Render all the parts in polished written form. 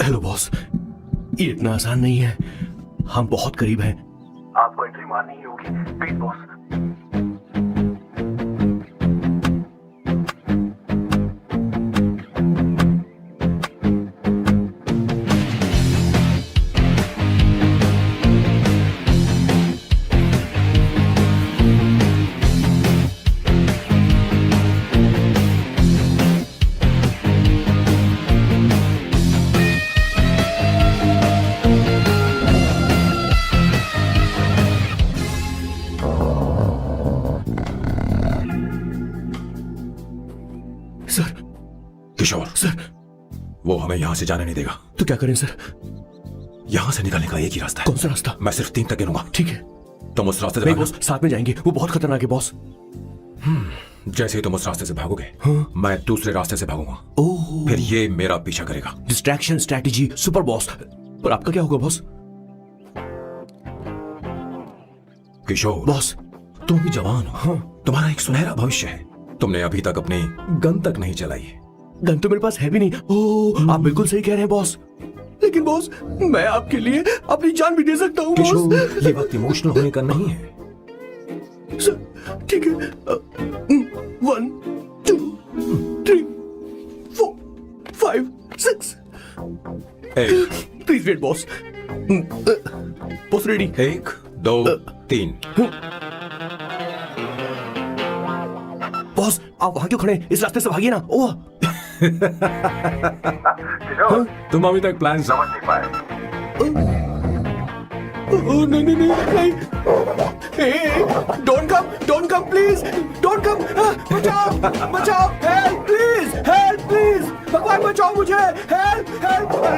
Hello boss, ये इतना आसान नहीं है, हम बहुत करीब हैं। आपको एंट्री मारनी ही होगी, please boss. Sir. Kishore, sir. वो हमें यहां से जाने नहीं देगा। तो क्या करें सर? यहां से निकलने का एक ही रास्ता है। कौन सा रास्ता? मैं सिर्फ 3 तक गिनूंगा। ठीक है। तुम उस रास्ते से नहीं भागना। बॉस, साथ में जाएंगे, वो बहुत खतरनाक है बॉस। जैसे ही तुम उस रास्ते से भागोगे, हाँ। मैं दूसरे रास्ते से भागूंगा। ओह, फिर ये मेरा पीछा करेगा। Distraction strategy super boss. पर आपका क्या होगा बॉस? किशोर बॉस, तुम भी जवान हो। हाँ। तुम्हारा एक सुनहरा भविष्य है। तुमने अभी तक अपनी गन तक नहीं चलाई। गन तो मेरे पास है भी नहीं। ओह, आप बिल्कुल सही कह रहे हैं बॉस। लेकिन बॉस, मैं आपके लिए अपनी जान भी दे सकता हूँ बॉस। किशोर, ये वक्त इमोशनल होने का नहीं है। सर, ठीक है। 1 2 3 4 5 6। Please wait boss. Boss ready? 1 2 3। बॉस, आप वहां क्यों खड़े हैं? इस रास्ते से भागिए ना। ओह, तुम अभी तक प्लान समझ नहीं पाए। नहीं नहीं नहीं नहीं, don't come please, don't come. बचाओ बचाओ, हेल्प प्लीज, भगवान बचाओ मुझे, हेल्प।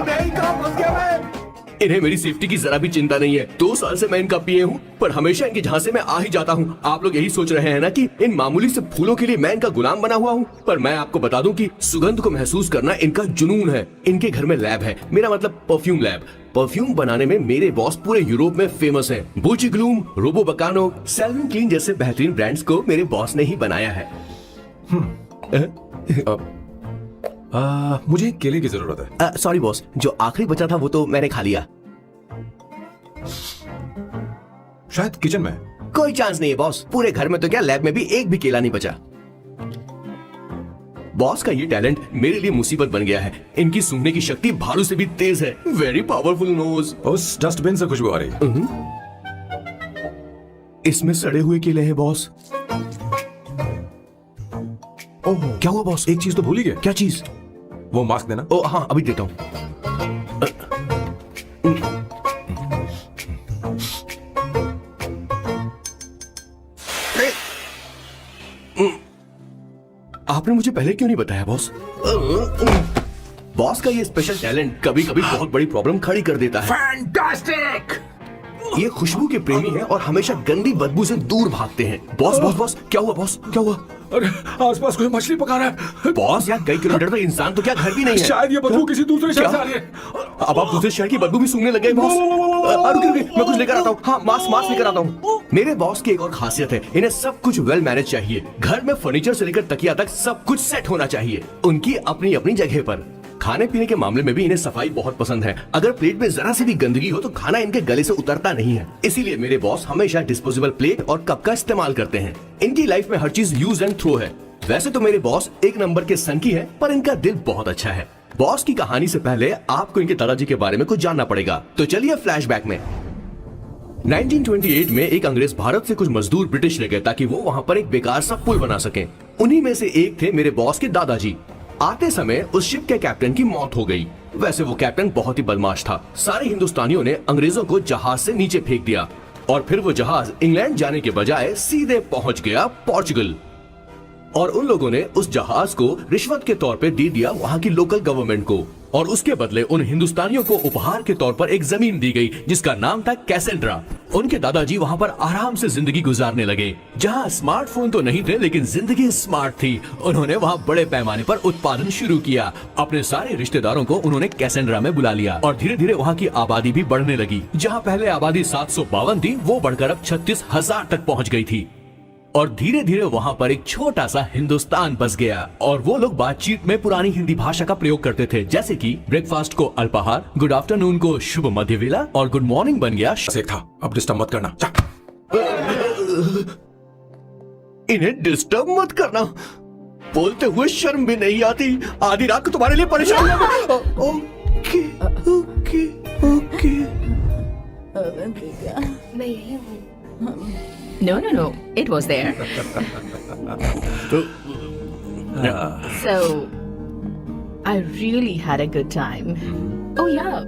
नहीं, कहाँ फंस गया मैं? इन्हें मेरी सेफ्टी की जरा भी चिंता नहीं है। 2 साल से मैं इनका पिए हूँ, पर हमेशा इनके झांसे में आ ही जाता हूँ। आप लोग यही सोच रहे हैं ना कि इन मामूली से फूलों के लिए मैं इनका गुलाम बना हुआ हूँ, पर मैं आपको बता दूं कि सुगंध को महसूस करना इनका जुनून है। इनके घर में लैब है, मेरा मतलब परफ्यूम लैब। परफ्यूम बनाने में मेरे बॉस पूरे यूरोप में फेमस हैं। बुची ग्लूम, रोबो बकानो, सेल्विन क्लीन जैसे बेहतरीन ब्रांड्स को मेरे बॉस ने ही बनाया है। मुझे एक केले की जरूरत है। सॉरी बॉस, जो आखिरी बचा था वो तो मैंने खा लिया। शायद किचन में। कोई चांस नहीं है बॉस, पूरे घर में तो क्या, लैब में भी एक भी केला नहीं बचा। बॉस का ये टैलेंट मेरे लिए मुसीबत बन गया है। इनकी सूंघने की शक्ति भालू से भी तेज है। Very powerful nose. उस डस्टबिन से खुशबू आ रही है। इसमें सड़े हुए केले हैं बॉस। ओह, क्या हुआ बॉस? एक चीज तो भूल ही गए। क्या चीज? वो मास्क देना। ओ हाँ, अभी देता हूँ। आपने मुझे पहले क्यों नहीं बताया बॉस? बॉस का ये स्पेशल टैलेंट कभी कभी बहुत बड़ी प्रॉब्लम खड़ी कर देता है। फैंटास्टिक! ये खुशबू के प्रेमी हैं और हमेशा गंदी बदबू से दूर भागते हैं। बॉस बॉस बॉस, क्या हुआ बॉस? क्या हुआ? अरे आसपास कोई मछली पका रहा है। बॉस, यहाँ कई किलोमीटर तक इंसान तो क्या घर भी नहीं है। शायद ये बदबू किसी दूसरे शहर क्या? से आ रही है। अब आप दूसरे शहर की बदबू भी सूंघने लगे बॉस। रुकिए, मैं कुछ लेकर आता हूँ। हाँ, मास्क लेकर आता हूँ। मेरे बॉस की एक और खासियत है, इन्हें सब कुछ वेल मैनेज चाहिए। घर में फर्नीचर से लेकर तकिया तक सब कुछ सेट होना चाहिए, उनकी अपनी अपनी जगह पर। खाने पीने के मामले में भी इन्हें सफाई बहुत पसंद है। अगर प्लेट में जरा सी भी गंदगी हो तो खाना इनके गले से उतरता नहीं है। इसीलिए मेरे बॉस हमेशा डिस्पोजेबल प्लेट और कप का इस्तेमाल करते हैं। इनकी लाइफ में हर चीज यूज एंड थ्रो है। वैसे तो मेरे बॉस एक नंबर के संकी है, पर इनका दिल बहुत अच्छा है। बॉस की कहानी से पहले आपको इनके दादाजी के बारे में कुछ जानना पड़ेगा, तो चलिए फ्लैशबैक में। 1928 में एक अंग्रेज भारत से कुछ मजदूर ब्रिटिश ले गए ताकि वो वहाँ पर एक बेकार सा पुल बना सके। उन्हीं में से एक थे मेरे बॉस के दादाजी। आते समय उस शिप के कैप्टन की मौत हो गई। वैसे वो कैप्टन बहुत ही बदमाश था। सारे हिंदुस्तानियों ने अंग्रेजों को जहाज से नीचे फेंक दिया और फिर वो जहाज इंग्लैंड जाने के बजाय सीधे पहुंच गया पोर्चुगल। और उन लोगों ने उस जहाज को रिश्वत के तौर पे दे दिया वहाँ की लोकल गवर्नमेंट को, और उसके बदले उन हिंदुस्तानियों को उपहार के तौर पर एक जमीन दी गई जिसका नाम था कैसेंड्रा। उनके दादाजी वहाँ पर आराम से जिंदगी गुजारने लगे, जहाँ स्मार्टफोन तो नहीं थे लेकिन जिंदगी स्मार्ट थी। उन्होंने वहाँ बड़े पैमाने पर उत्पादन शुरू किया। अपने सारे रिश्तेदारों को उन्होंने कैसेंड्रा में बुला लिया और धीरे धीरे वहाँ की आबादी भी बढ़ने लगी। जहाँ पहले आबादी 752 थी, वो बढ़कर अब 36,000 तक पहुँच गई थी। और धीरे धीरे वहाँ पर एक छोटा सा हिंदुस्तान बस गया और वो लोग बातचीत में पुरानी हिंदी भाषा का प्रयोग करते थे, जैसे कि ब्रेकफास्ट को अल्पाहार, गुड आफ्टरनून को शुभ मध्य वेला और गुड मॉर्निंग बन गया एक था, अब डिस्टर्ब मत करना। जा। इन्हें डिस्टर्ब मत करना, बोलते हुए शर्म भी नहीं आती। आधी रात को तुम्हारे लिए परेशान हूं। Okay okay okay. मैं यही हूँ। No. It was there. So, I really had a good time. Oh yeah,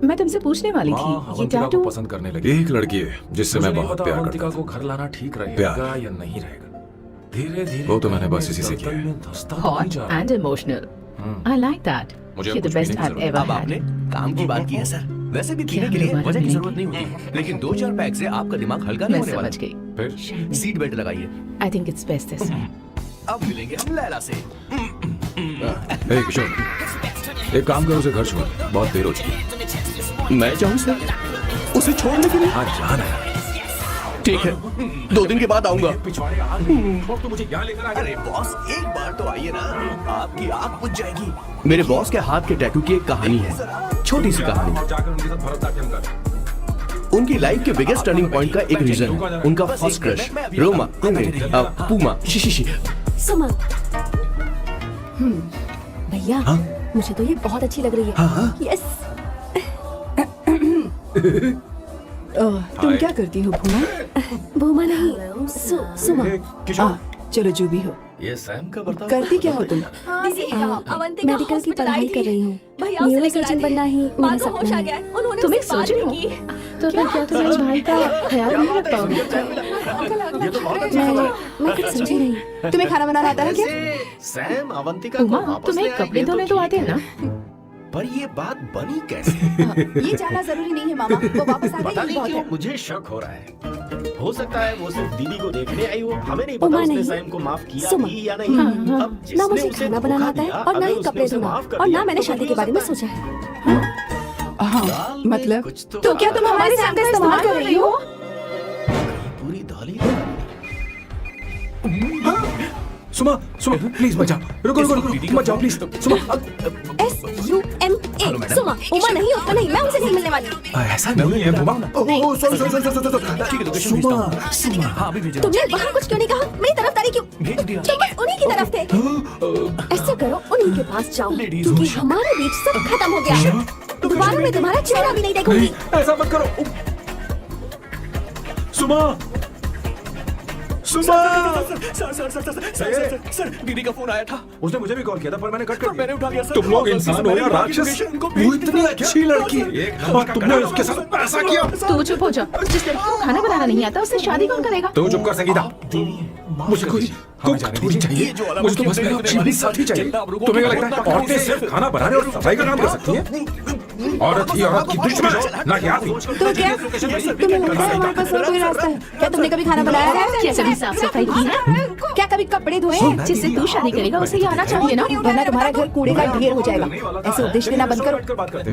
मैं तुमसे पूछने वाली थी, ये अवंतिका को टैटू पसंद करने लगी। एक लड़की है जिससे मैं बहुत प्यार अवंतिका करता को घर लाना ठीक प्यार। रहेगा या नहीं रहेगा? धीरे धीरे वो तो मैंने बस इसी से किया है। hot and emotional. I like that. मुझे You're the कुछ भी best नहीं I've जरूरत। ever अब आपने had. काम की बात की है सर। वैसे भी पीने के लिए वजह की जरूरत नहीं होती, लेकिन 2-4 पैक से आपका दिमाग हल्का नहीं मैं होने वाला। समझ गई. फिर सीट बेल्ट लगाइए। I think it's best this way. अब मिलेंगे हम लैला से। ए किशोर, एक काम करो, उसे घर छोड़, बहुत देर हो चुकी। मैं चाहूँ सर उसे छोड़ने के लिए। हाँ जाना है। ठीक है, 2 दिन के बाद आऊंगा। पिछवाड़े आ गए तो मुझे यहाँ लेकर आ गए। अरे बॉस, एक बार तो आइए ना, आपकी आंख बुझ जाएगी। मेरे बॉस के हाथ के टैटू की एक कहानी है, छोटी सी कहानी। और जाकर उनके साथ भरतनाट्यम कर। उनकी लाइफ के बिगेस्ट टर्निंग पॉइंट का एक रीजन है उनका फर्स्ट क्रश, रोमा, पूमा, शिशिशी। सुमा। भैया, मुझे तो ये बहुत अच्छी लग रही है। यस। तुम क्या करती हो भूमा? भूमा नहीं, सुमा। हाँ, चलो जो भी हो। ये सैम का बर्ताव करती क्या हो तुम? मेडिकल की पढ़ाई कर रही हूँ। न्यूरो सर्जन बनना ही मेरा सपना है। तुम एक सर्जन हो, तो फिर क्या तुम इस भाई का ख्याल नहीं रख पाओगे? मैं कुछ समझी नहीं। तुम्हें खाना बनाना आता है क्या? सैम अवंतिका उमा, को वापस तुम्हें ले आएगी, कपड़े ये धोने तो आते हैं ना? पर ये बात बनी कैसे? ये जानना जरूरी नहीं है मामा, वो वापस आ पता गई नहीं बहुत क्यों है। मुझे शक हो रहा है। हो सकता है वो सिर्फ दीदी को देखने आई हो, हमें नहीं उमा पता उसने नहीं, सैम को माफ किया सुमा। भी या नहीं। अब ना जिसने मुझे उसे खाना बनाना धोखा आता है दिया, और ना अगर ही उसने कपड़े उसे धोना, माफ कर और दिया, ना मैंने तो शादी फिर के बारे में हो सोचा है। हाँ, दाल में मतलब कुछ तो क्या तुम हमारे सैम का इस्तेमाल कर रही हो? पूरी दाल ही सुमा, प्लीज मत जाओ। रुको, मत जाओ प्लीज। सुमा, SUMA। सुमा। उमा नहीं, उत्तर नहीं, मैं उनसे नहीं मिलने वाली। ऐसा नहीं है बुमा। सॉरी, ठीक है, लोकेशन भेजता हूँ। सुमा, हाँ, अभी भेजा। तुमने वहाँ कुछ क्यों नहीं कहा? मेरी तरफदारी क्यों? भेज दिया। तुम बस उन्हीं की तरफ थे। ऐसा करो, उन्हीं के पास जाओ, क्योंकि हमारे बीच सब खत्म हो गया। दोबारा मैं तुम्हारा चेहरा भी नहीं देखूंगी। ऐसा मत करो। सुमा, सर, दीदी का फोन आया था। उसने मुझे भी कॉल किया था पर मैंने कट कर दिया। मैंने उठा लिया सर। तुम लोग इंसान हो या राक्षस? वो इतनी अच्छी लड़की है और तुमने उसके साथ ऐसा किया। तू चुप हो जा। जिस लड़की को खाना बनाना नहीं आता उससे शादी कौन करेगा? तुम चुप कर संगीता। मुझे कोई थोड़ी चाहिए। मुझे तो बस मेरा जीवन साथी चाहिए। तुम्हें क्या लगता है औरतें सिर्फ खाना बनाने और सफाई का काम कर सकती हैं? औरत ही औरत की दुश्मन हो, ना कि आदमी। तो क्या तुम्हें लगता है हमारे पास और कोई रास्ता है? क्या तुमने कभी खाना बनाया है? क्या कभी साफ सफाई की है? क्या कभी कपड़े धोए हैं? जिससे तू शादी करेगा उसे ये आना चाहिए ना? वरना तुम्हारा घर कूड़े का ढेर हो जाएगा। ऐसे उपदेश देना बंद करो।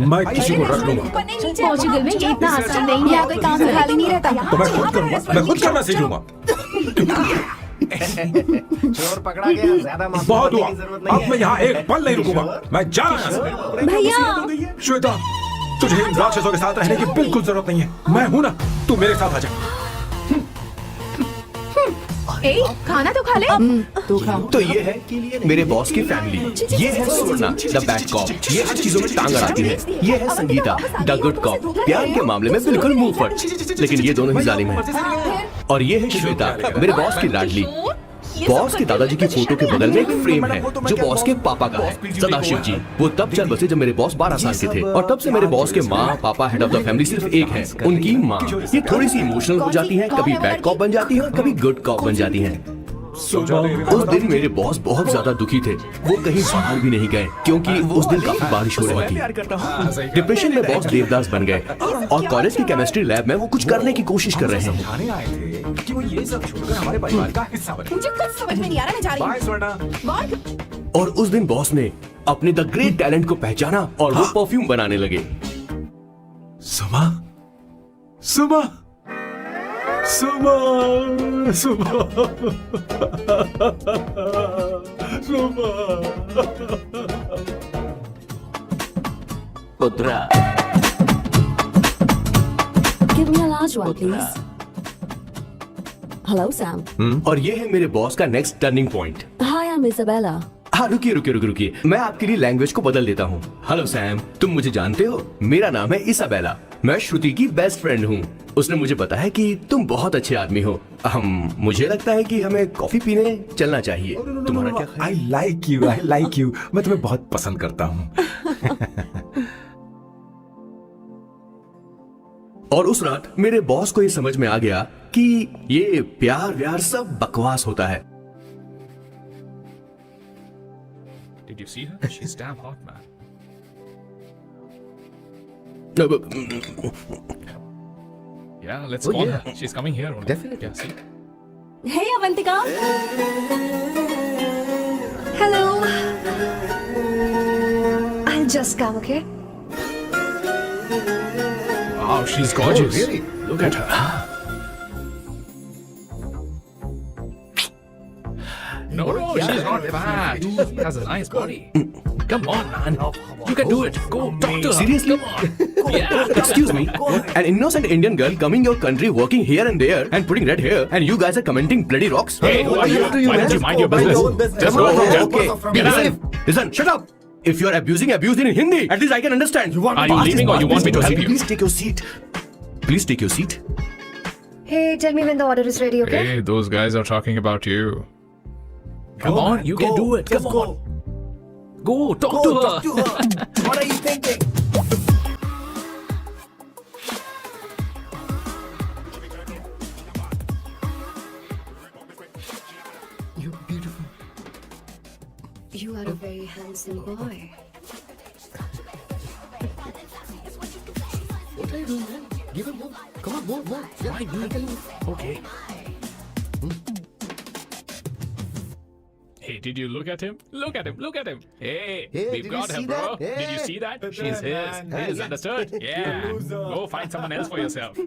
मैं किसी को रख लूंगा। पोर्चुगल में ये इतना आसान नहीं है। यहाँ कोई काम से खाली नहीं रहता। तो मैं खुद करूंगा, मैं खुद करना सीख लूंगा। चोर पकड़ा गया, ज्यादा माफी बहुत हुआ, मांगने की जरूरत नहीं अब मैं यहाँ एक पल नहीं रुकूंगा। मैं जा रहा हूँ। भैया, श्वेता, तुझे इन राक्षसों के साथ रहने की बिल्कुल जरूरत नहीं है। मैं हूं ना, तू मेरे साथ आ जा। ए, खाना तो खा ले। तो खाओ। तो ये है मेरे बॉस की फैमिली। ये है सुवर्णा द बैड कॉप, ये हर चीजों में टांग अड़ाती है। ये है संगीता द गुड कॉप, प्यार के मामले में बिल्कुल मुंह फट, लेकिन ये दोनों ही जालिम हैं। और ये है श्वेता, मेरे बॉस की लाडली। बॉस के दादाजी की फोटो के बगल में एक फ्रेम है जो बॉस के पापा का है, सदाशिव जी। वो तब चल बसे जब मेरे बॉस 12 साल के थे, और तब से मेरे बॉस के माँ पापा हेड ऑफ द फैमिली सिर्फ एक है, उनकी माँ। ये थोड़ी सी इमोशनल हो जाती है, कभी बैड कॉप बन जाती है और कभी गुड कॉप बन जाती है। उस दिन मेरे बॉस बहुत ज्यादा दुखी थे। वो कहीं बाहर भी नहीं गए क्योंकि उस दिन काफी बारिश हो रही थी। डिप्रेशन में बॉस देवदास बन गए और कॉलेज की केमिस्ट्री लैब में वो कुछ करने की कोशिश कर रहे हैं। समझाने आए थे कि वो ये सब छोड़कर हमारे परिवार का हिस्सा बने। मुझे कुछ समझ में नहीं आ रहा, मैं जा रही हूँ। बाय स्वर्णा। और उस दिन बॉस ने अपने द ग्रेट टैलेंट को पहचाना और वो परफ्यूम बनाने लगे। सुमा, सुमा, सुबह सुबह सुबह पुत्रा Give me a large one, please. Hello, Sam. और ये है मेरे बॉस का next turning point. Hi, I'm Isabella. हाँ रुकिए, मैं आपके लिए लैंग्वेज को बदल देता हूँ। हेलो सैम, तुम मुझे जानते हो? मेरा नाम है इसाबेला। मैं श्रुति की बेस्ट फ्रेंड हूँ। उसने मुझे बताया कि तुम बहुत अच्छे आदमी हो। मुझे लगता है कि हमें कॉफी पीने चलना चाहिए। तुम्हारा क्या ख्याल? I like you. मैं तुम्हें बहुत पसंद करता हूँ। और उस रात मेरे बॉस को ये समझ में आ गया कि ये प्यार व्यार सब बकवास होता है। Did you see her? She's damn hot, man. Yeah, let's call her. She's coming here only. Definitely. Yeah, see? Hey, Avantika. Hello. I'll just come, okay? Wow, she's gorgeous. Oh, really? Look at her. No, she's not bad. She has a nice body. Come on, man. You can do it. Go talk to her. Seriously? Come on. Yeah. Excuse me, an innocent Indian girl coming your country, working here and there, and putting red hair, and you guys are commenting bloody rocks. Hey, who are you? Why don't you mind your business? Just go. Okay, Get out. listen, shut up. If you're abuse it in Hindi, at least I can understand. Are you leaving or you want me to seat you? Please take your seat. Please take your seat. Hey, tell me when the order is ready, okay? Hey, those guys are talking about you. Come on, you can do it. Come on. Go, talk to her. What are you thinking? You're beautiful. You are a very handsome boy. What are you doing, man? Give him more. Come on, more. Yeah, I tell you. Okay. Hey, did you look at him? Look at him. Look at him. Hey, Hey, we've did got you her, see bro. that? Did you Hey. see that? She's his. His, understood? Yeah. Go find someone else for yourself.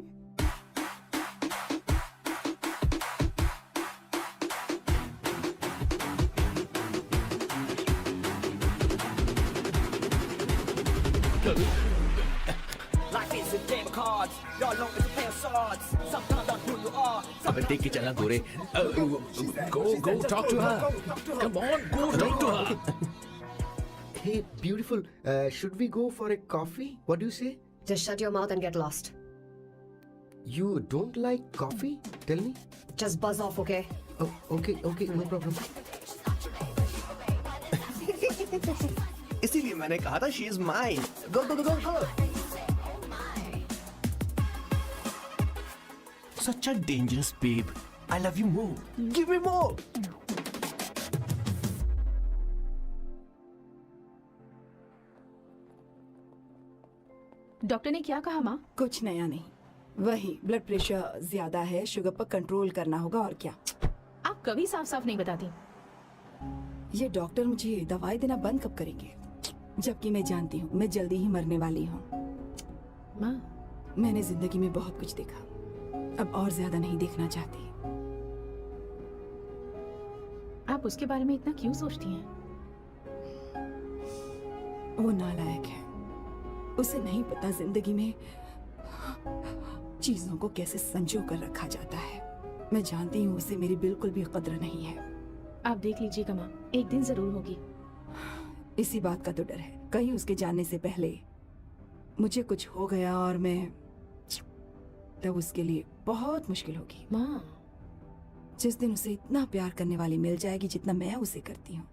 Life is a game of cards. Y'all know it's a pair of swords. Sometimes I'm who you are. अबे देख के चलना गोरे। Go talk to her. Come on, go talk to her. Hey, beautiful. Should we go for a coffee? What do you say? Just shut your mouth and get lost. You don't like coffee? Tell me. Just buzz off, okay? Oh, okay, no problem. इसीलिए मैंने कहा था she is mine. Go. Such a dangerous babe. I love you more. Give me more. Doctor ने क्या कहा माँ? कुछ नया नहीं, वही ब्लड प्रेशर ज्यादा है, शुगर पर कंट्रोल करना होगा और क्या। आप कभी साफ साफ नहीं बताती। ये डॉक्टर मुझे दवाई देना बंद कब करेंगे, जबकि मैं जानती हूँ मैं जल्दी ही मरने वाली हूँ। माँ, मैंने जिंदगी में बहुत कुछ देखा, अब और ज्यादा नहीं देखना चाहती। आप उसके बारे में इतना क्यों सोचती हैं? वो नालायक है, उसे नहीं पता जिंदगी में चीजों को कैसे संजो कर रखा जाता है। मैं जानती हूँ उसे मेरी बिल्कुल भी कद्र नहीं है। आप देख लीजिएगा माँ, एक दिन जरूर होगी। इसी बात का तो डर है, कहीं उसके जानने से पहले मुझे कुछ हो गया और मैं, तब उसके लिए बहुत मुश्किल होगी। माँ, जिस दिन उसे इतना प्यार करने वाली मिल जाएगी जितना मैं उसे करती हूँ,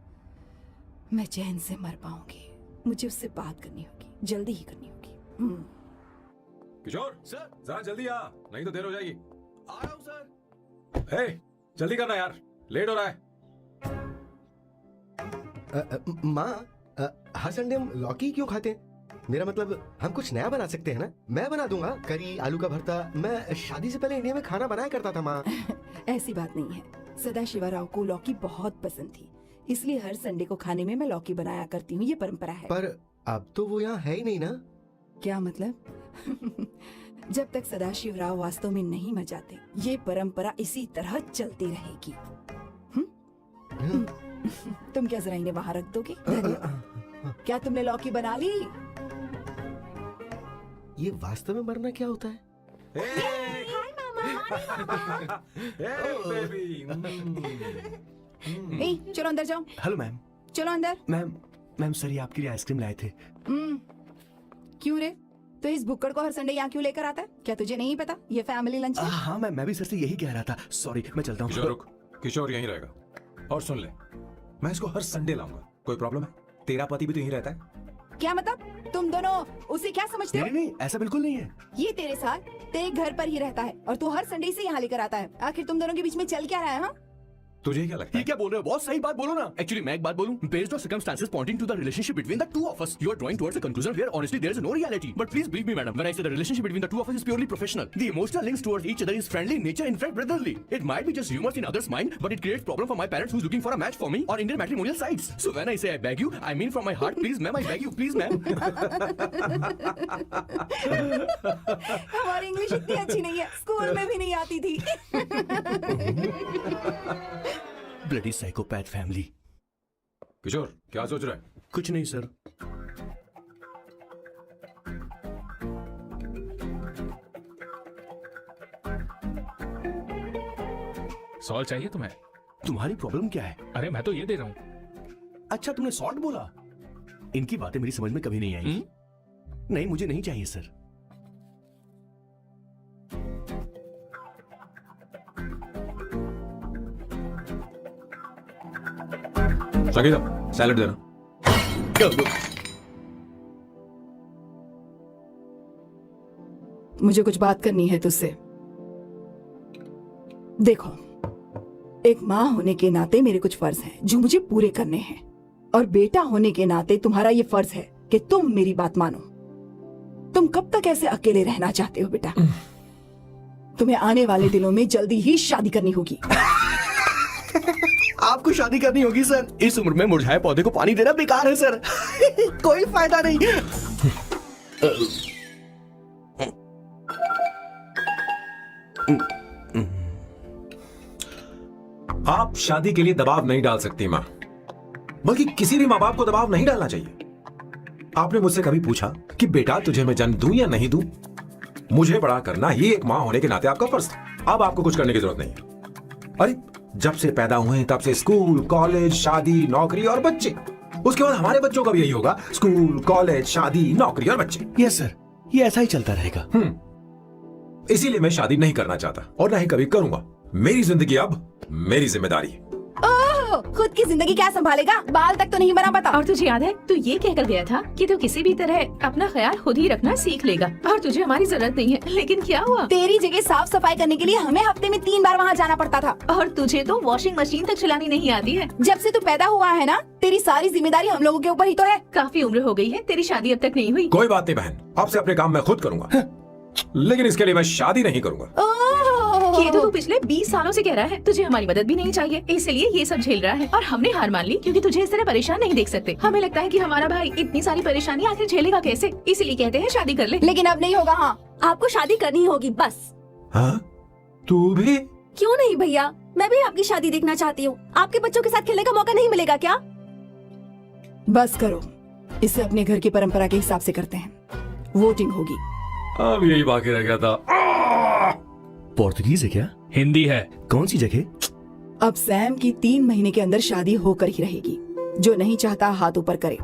मैं चैन से मर पाऊंगी। मुझे उससे बात करनी होगी, जल्दी ही करनी होगी। किशोर सर, जरा जल्दी आ, नहीं तो देर हो जाएगी। आ रहा हूँ सर। हे, जल्दी करना यार, लेट हो रहा है। माँ, हर संडे हम लौकी क्यों खाते हैं? मेरा मतलब हम कुछ नया बना सकते हैं ना? मैं बना दूंगा करी आलू का भरता। मैं शादी से पहले इंडिया में खाना बनाया करता था माँ। ऐसी बात नहीं है, सदाशिवराव को लौकी बहुत पसंद थी, इसलिए हर संडे को खाने में मैं लौकी बनाया करती हूँ, ये परंपरा है। पर अब तो वो यहाँ है ही नहीं ना। क्या मतलब? जब तक सदाशिव राव वास्तव में नहीं मर जाते ये परंपरा इसी तरह चलती रहेगी। तुम क्या जरा इन्हें वहां रख दोगे? क्या तुमने लौकी बना ली? ये वास्तव में मरना क्या होता है? ए, चलो अंदर जाओ। Hello ma'am. चलो अंदर। मैम सर ये आपके लिए आइसक्रीम लाए थे। क्यों रे? तो इस बुक्कड़ को हर संडे यहाँ क्यों लेकर आता है? क्या तुझे नहीं पता ये फैमिली लंच है? हाँ मैम, मैं भी सर से यही कह रहा था। सॉरी, मैं चलता किशोर हूँ। रुक, किशोर यहीं रहेगा। और सुन ले, मैं इसको हर संडे लाऊंगा। कोई प्रॉब्लम है? तेरा पति भी तो यहीं रहता है। क्या मतलब? तुम दोनों उसे क्या समझते हो? नहीं, ऐसा बिल्कुल नहीं है। ये तेरे साथ तेरे घर पर ही रहता है और तू हर संडे से यहाँ लेकर आता है। आखिर तुम दोनों के बीच में चल क्या रहा है? हाँ, तुझे क्या लगता ये है? क्या बोल रहे हो? बहुत सही बात बोलो ना। एक्चुअली मैं एक बात बोलूं, based on circumstances pointing to the relationship between the two of us, you are drawing towards a conclusion where honestly there is no reality. But please believe me madam, when I say the relationship between the two of us is purely professional. The emotional links towards each other is friendly in nature, in fact brotherly. It might be just humour in others mind, but it creates problem for my parents who is looking for a match for me or Indian matrimonial sites. So when I say I beg you, I mean from my heart, please ma'am, I beg you, please ma'am. हमारी English इतनी अच्छी नहीं है, school में भी नहीं आती थी। Bloody psychopath family. किशोर क्या सोच रहा है? कुछ नहीं सर। सॉल्ट चाहिए तुम्हें? तुम्हारी प्रॉब्लम क्या है? अरे मैं तो ये दे रहा हूँ। अच्छा तुमने सॉल्ट बोला? इनकी बातें मेरी समझ में कभी नहीं आई। नहीं, मुझे नहीं चाहिए सर। संगीता सैलेड देना। मुझे कुछ बात करनी है तुझसे। देखो, एक माँ होने के नाते मेरे कुछ फर्ज हैं जो मुझे पूरे करने हैं, और बेटा होने के नाते तुम्हारा ये फर्ज है कि तुम मेरी बात मानो। तुम कब तक ऐसे अकेले रहना चाहते हो बेटा? तुम्हें आने वाले दिनों में जल्दी ही शादी करनी होगी। आपको शादी करनी होगी सर। इस उम्र में मुरझाए पौधे को पानी देना बेकार है सर। कोई फायदा नहीं। आप शादी के लिए दबाव नहीं डाल सकती माँ, बल्कि किसी भी माँ बाप को दबाव नहीं डालना चाहिए। आपने मुझसे कभी पूछा कि बेटा तुझे मैं जन्म दूं या नहीं दूं? मुझे बड़ा करना ही एक माँ होने के नाते आपका फर्ज था। अब आपको कुछ करने की जरूरत नहीं है। अरे जब से पैदा हुए हैं तब से स्कूल, कॉलेज, शादी, नौकरी और बच्चे। उसके बाद हमारे बच्चों का भी यही होगा, स्कूल, कॉलेज, शादी, नौकरी और बच्चे। यस सर, ये ऐसा ही चलता रहेगा। इसीलिए मैं शादी नहीं करना चाहता और ना ही कभी करूंगा। मेरी जिंदगी अब मेरी जिम्मेदारी है। खुद की जिंदगी क्या संभालेगा? बाल तक तो नहीं बना पता। और तुझे याद है तू ये कहकर गया था कि तू किसी भी तरह अपना ख्याल खुद ही रखना सीख लेगा और तुझे हमारी जरूरत नहीं है, लेकिन क्या हुआ? तेरी जगह साफ सफाई करने के लिए हमें हफ्ते में 3 बार वहाँ जाना पड़ता था। और तुझे तो वॉशिंग मशीन तक चलानी नहीं आती है। जब से तू पैदा हुआ है ना, तेरी सारी जिम्मेदारी हम लोगों के ऊपर ही तो है। काफी उम्र हो गई है, तेरी शादी अब तक नहीं हुई। कोई बात नहीं बहन, अब से अपने काम मैं खुद करूंगा, लेकिन इसके लिए मैं शादी नहीं करूंगा। ये तो तू पिछले 20 सालों से कह रहा है। तुझे हमारी मदद भी नहीं चाहिए, इसलिए ये सब झेल रहा है और हमने हार मान ली क्योंकि तुझे इस तरह परेशान नहीं देख सकते। हमें लगता है कि हमारा भाई इतनी सारी परेशानी आखिर झेलेगा कैसे, इसलिए कहते हैं शादी कर ले। लेकिन अब नहीं होगा। हाँ, आपको शादी करनी होगी बस। हाँ? तू भी? क्यों नहीं भैया, मैं भी आपकी शादी देखना चाहती हूँ। आपके बच्चों के साथ खेलने का मौका नहीं मिलेगा क्या? बस करो, इसे अपने घर की परंपरा के हिसाब से करते हैं। वोटिंग होगी। अब यही बाकी रह गया था। पोर्तुगीज है क्या? हिंदी है। कौन सी जगह? अब सैम की 3 महीने के अंदर शादी होकर ही रहेगी। जो नहीं चाहता हाथ ऊपर करे।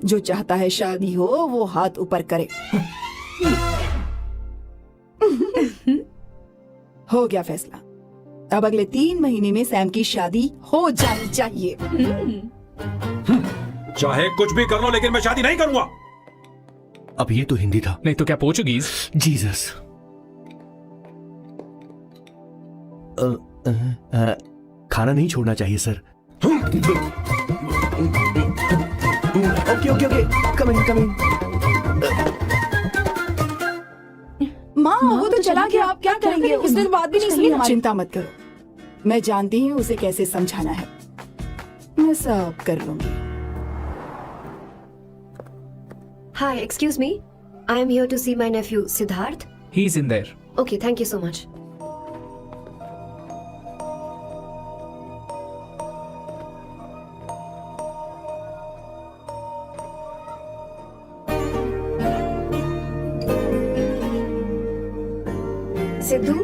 जो चाहता है शादी हो वो हाथ ऊपर करे। हो गया फैसला। अब अगले 3 महीने में सैम की शादी हो जानी चाहिए। चाहे कुछ भी कर लो, लेकिन मैं शादी नहीं करूंगा। अब ये तो हिंदी था। नहीं तो क्या पोर्चुगीज? जीसस। खाना नहीं छोड़ना चाहिए sir. Okay okay okay, coming. माँ वो तो चला गया, आप क्या करेंगे? उसने तो बात भी नहीं सुनी हमारी। चिंता मत करो, मैं जानती हूँ उसे कैसे समझाना है। मैं सब कर लूंगी। Hi, excuse me. I am here to see my nephew Siddharth. He's in there. Okay, thank you so much. Sidhu,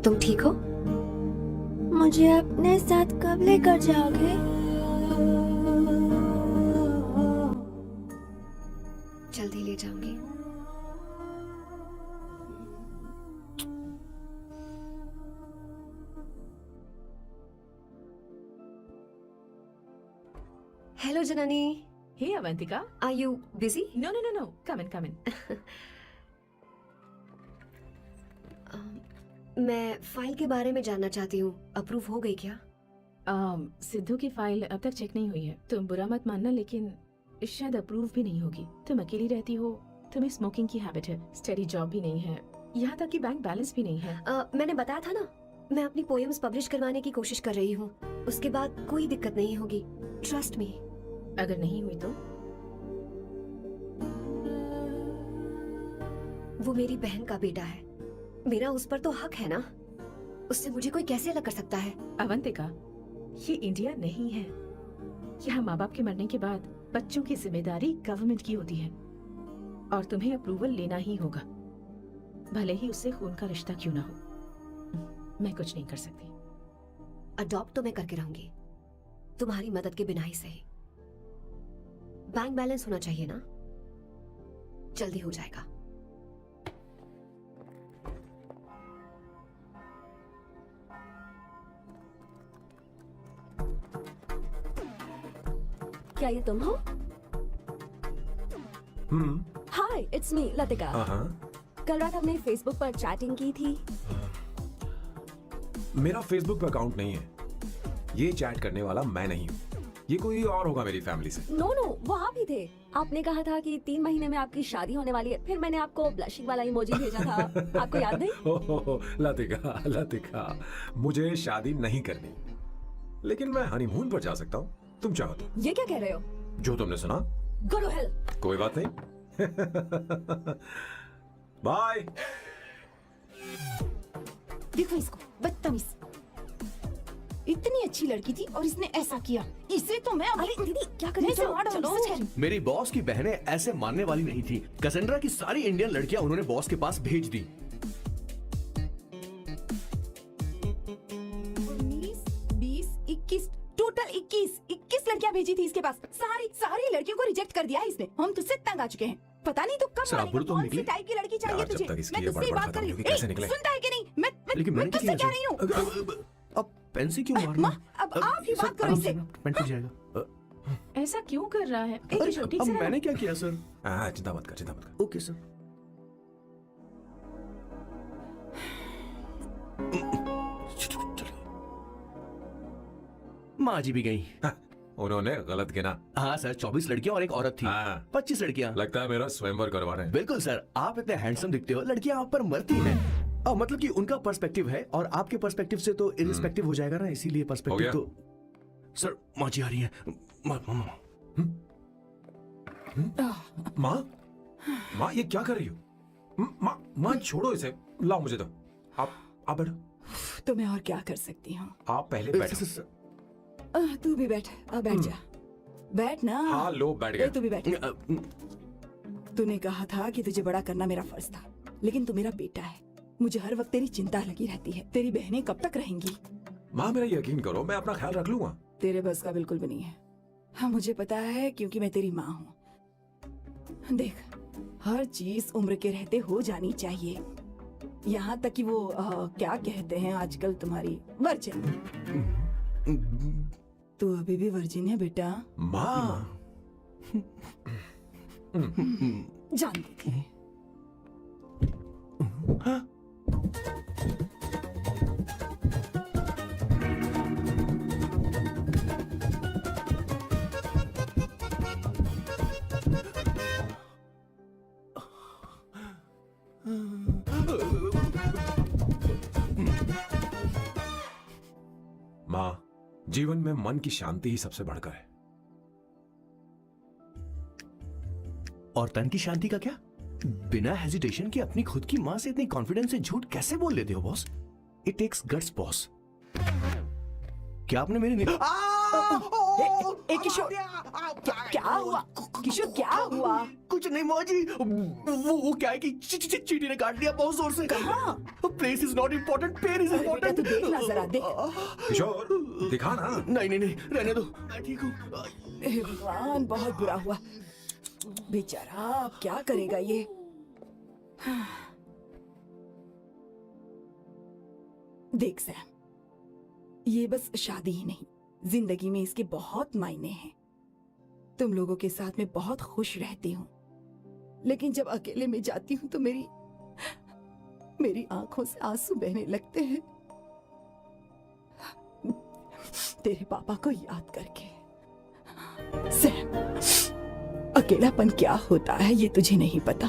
तुम ठीक हो? मुझे अपने साथ कब लेकर जाओगे? जल्दी ले जाऊंगी। Hello Janani, Hey Avantika. Are you busy? No. Come in. मैं फाइल के बारे में जानना चाहती हूँ, अप्रूव हो गई क्या? सिद्धू की फाइल अब तक चेक नहीं हुई है। तुम बुरा मत मानना, लेकिन शायद अप्रूव भी नहीं होगी। तुम अकेली रहती हो, तुम्हें स्मोकिंग की हैबिट है, स्टडी जॉब भी नहीं है, यहाँ तक कि बैंक बैलेंस भी नहीं है। मैंने बताया था ना, मैं अपनी पोएम्स पब्लिश करवाने की कोशिश कर रही हूँ। उसके बाद कोई दिक्कत नहीं होगी, ट्रस्ट मी। अगर नहीं हुई तो? वो मेरी बहन का बेटा है, मेरा उस पर तो हक है ना। उससे मुझे कोई कैसे अलग कर सकता है? अवंतिका, ये इंडिया नहीं है। यहाँ माँ बाप के मरने के बाद बच्चों की जिम्मेदारी गवर्नमेंट की होती है और तुम्हें अप्रूवल लेना ही होगा, भले ही उससे खून का रिश्ता क्यों ना हो। मैं कुछ नहीं कर सकती। अडॉप्ट तो मैं करके रहूंगी, तुम्हारी मदद के बिना ही सही। बैंक बैलेंस होना चाहिए ना, जल्दी हो जाएगा। क्या ये तुम हो? हाय, इट्स मी लतिका। कल रात हमने फेसबुक पर चैटिंग की थी। मेरा फेसबुक पे अकाउंट नहीं है, ये चैट करने वाला मैं नहीं हूँ, ये कोई और होगा मेरी फैमिली से। नो, वो आप ही थे। आपने कहा था कि 3 महीने में आपकी शादी होने वाली है, फिर मैंने आपको ब्लशिंग वाला इमोजी भेजा था। आपको याद नहीं? ओहो, लतिका, मुझे शादी नहीं करनी, लेकिन मैं हनीमून पर जा सकता हूँ, तुम चाहो तो। ये क्या कह रहे हो? जो तुमने सुना। Go to hell। कोई बात नहीं। बाय। देखो इसको, बदतमीज। इतनी अच्छी लड़की थी और इसने ऐसा किया। इसे तो मैं अभी दीदी क्या कर रही हो? चलो। मेरी बॉस की बहनें ऐसे मानने वाली नहीं थी। कैसेंड्रा की सारी इंडियन लड़कियां उन्होंने बॉस के पास भेज दी। 19, 20, 21 टोटल 21 लड़कियां भेजी थी इसके पास। सारी लड़कियों को रिजेक्ट कर दिया है इसने। हम तुझसे तंग आ चुके हैं। पता नहीं तो कब सर, आप बोलो तो कौन निकले। सी टाइप की लड़की चाहिए यार, जब तुझे? तक इसकी मैं ये तुझसे ही बड़बड़ बात कर खत्म रही नहीं हूँ। होगी, कैसे निकले? सुनता है कि नहीं? लेकिन मैं मैंने तुझसे कह रही हूँ। अब पेन से क्यों मारना? अब आप ही बात करो आराम इससे। से, पेन टूट जाएगा। ऐसा क्यों कर रहा है? एक छोटी अब सी मैंने क्या किया सर? चिंता मत कर। Okay sir. माँ जी भी गई। उन्होंने गलत गिना। हाँ सर, 24 लड़कियां और एक औरत थी। हाँ। 25 लड़कियां। लगता है मेरा स्वयंवर करवा रहे हैं। बिल्कुल सर, आप इतने हैंडसम दिखते हो, लड़कियां आप पर मरती हैं। मतलब कि उनका पर्सपेक्टिव है और आपके पर्सपेक्टिव से तो इरिस्पेक्टिव हो जाएगा ना, इसीलिए हो पर्सपेक्टिव गया? तो। सर, माँ जी आ रही है। माँ ये क्या कर रही हो? माँ छोड़ो इसे, लाओ मुझे दो। आप बैठो। तो मैं और क्या कर सकती हूँ? आप पहले बैठो। तू भी बैठ। बैठ जा। बैठ ना। हाँ लो, बैठ ए, गए। तू भी बैठ। तूने कहा था कि तुझे बड़ा करना मेरा फर्ज था, लेकिन तू मेरा बेटा है। मुझे हर वक्त तेरी चिंता लगी रहती है। तेरी बहनें कब तक रहेंगी? माँ मेरा यकीन करो, मैं अपना ख्याल रख लूंगा। तेरे बस का बिल्कुल भी नहीं है। हाँ, मुझे पता है, क्योंकि मैं तेरी माँ हूँ। देख, हर चीज उम्र के रहते हो जानी चाहिए, यहाँ तक कि वो क्या कहते हैं आजकल तुम्हारी वर्जिन। तू अभी भी वर्जिन है बेटा? माँ जानती थी। माँ, जीवन में मन की शांति ही सबसे बढ़कर है। और तन की शांति का क्या? बिना हेजिटेशन के अपनी खुद की मां से इतनी कॉन्फिडेंस से झूठ कैसे बोल लेते हो boss? It takes guts boss. क्या आपने मेरी किशोर, क्या हुआ? किशोर क्या हुआ? कुछ नहीं मौजी, वो क्या है कि चींटी ने काट लिया बहुत जोर से। कहाँ? Place is not important, pen is बेटा इम्पोर्टेंट। तू देखना जरा, देख। किशोर, दिखा ना। नहीं, रहने दो, मैं ठीक हूँ। हे भगवान, बहुत बुरा हुआ बेचारा। अब क्या करेगा ये? देख सैम, ये बस शादी ही नहीं, जिंदगी में इसके बहुत मायने हैं। तुम लोगों के साथ में बहुत खुश रहती हूँ, लेकिन जब अकेले में जाती हूँ तो मेरी आंखों से आंसू बहने लगते हैं, तेरे पापा को याद करके। सैम, अकेलापन क्या होता है ये तुझे नहीं पता।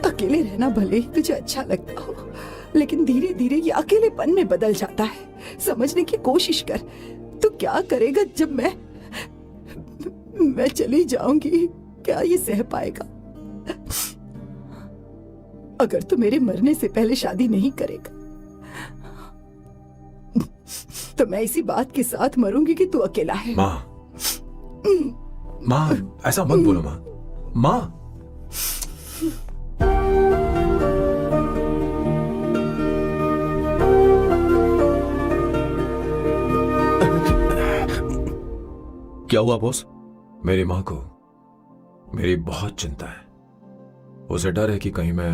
अकेले रहना भले ही तुझे अच्छा लगता हो, लेकिन धीरे धीरे ये अकेलेपन में बदल जाता है। समझने की कोशिश कर। तू क्या करेगा जब मैं चली जाऊंगी? क्या ये सह पाएगा? अगर तू मेरे मरने से पहले शादी नहीं करेगा तो मैं इसी बात के साथ मरूंगी कि तू अकेला है। माँ, ऐसा मत बोलो माँ। माँ, क्या हुआ बॉस? मेरी माँ को मेरी बहुत चिंता है। उसे डर है कि कहीं मैं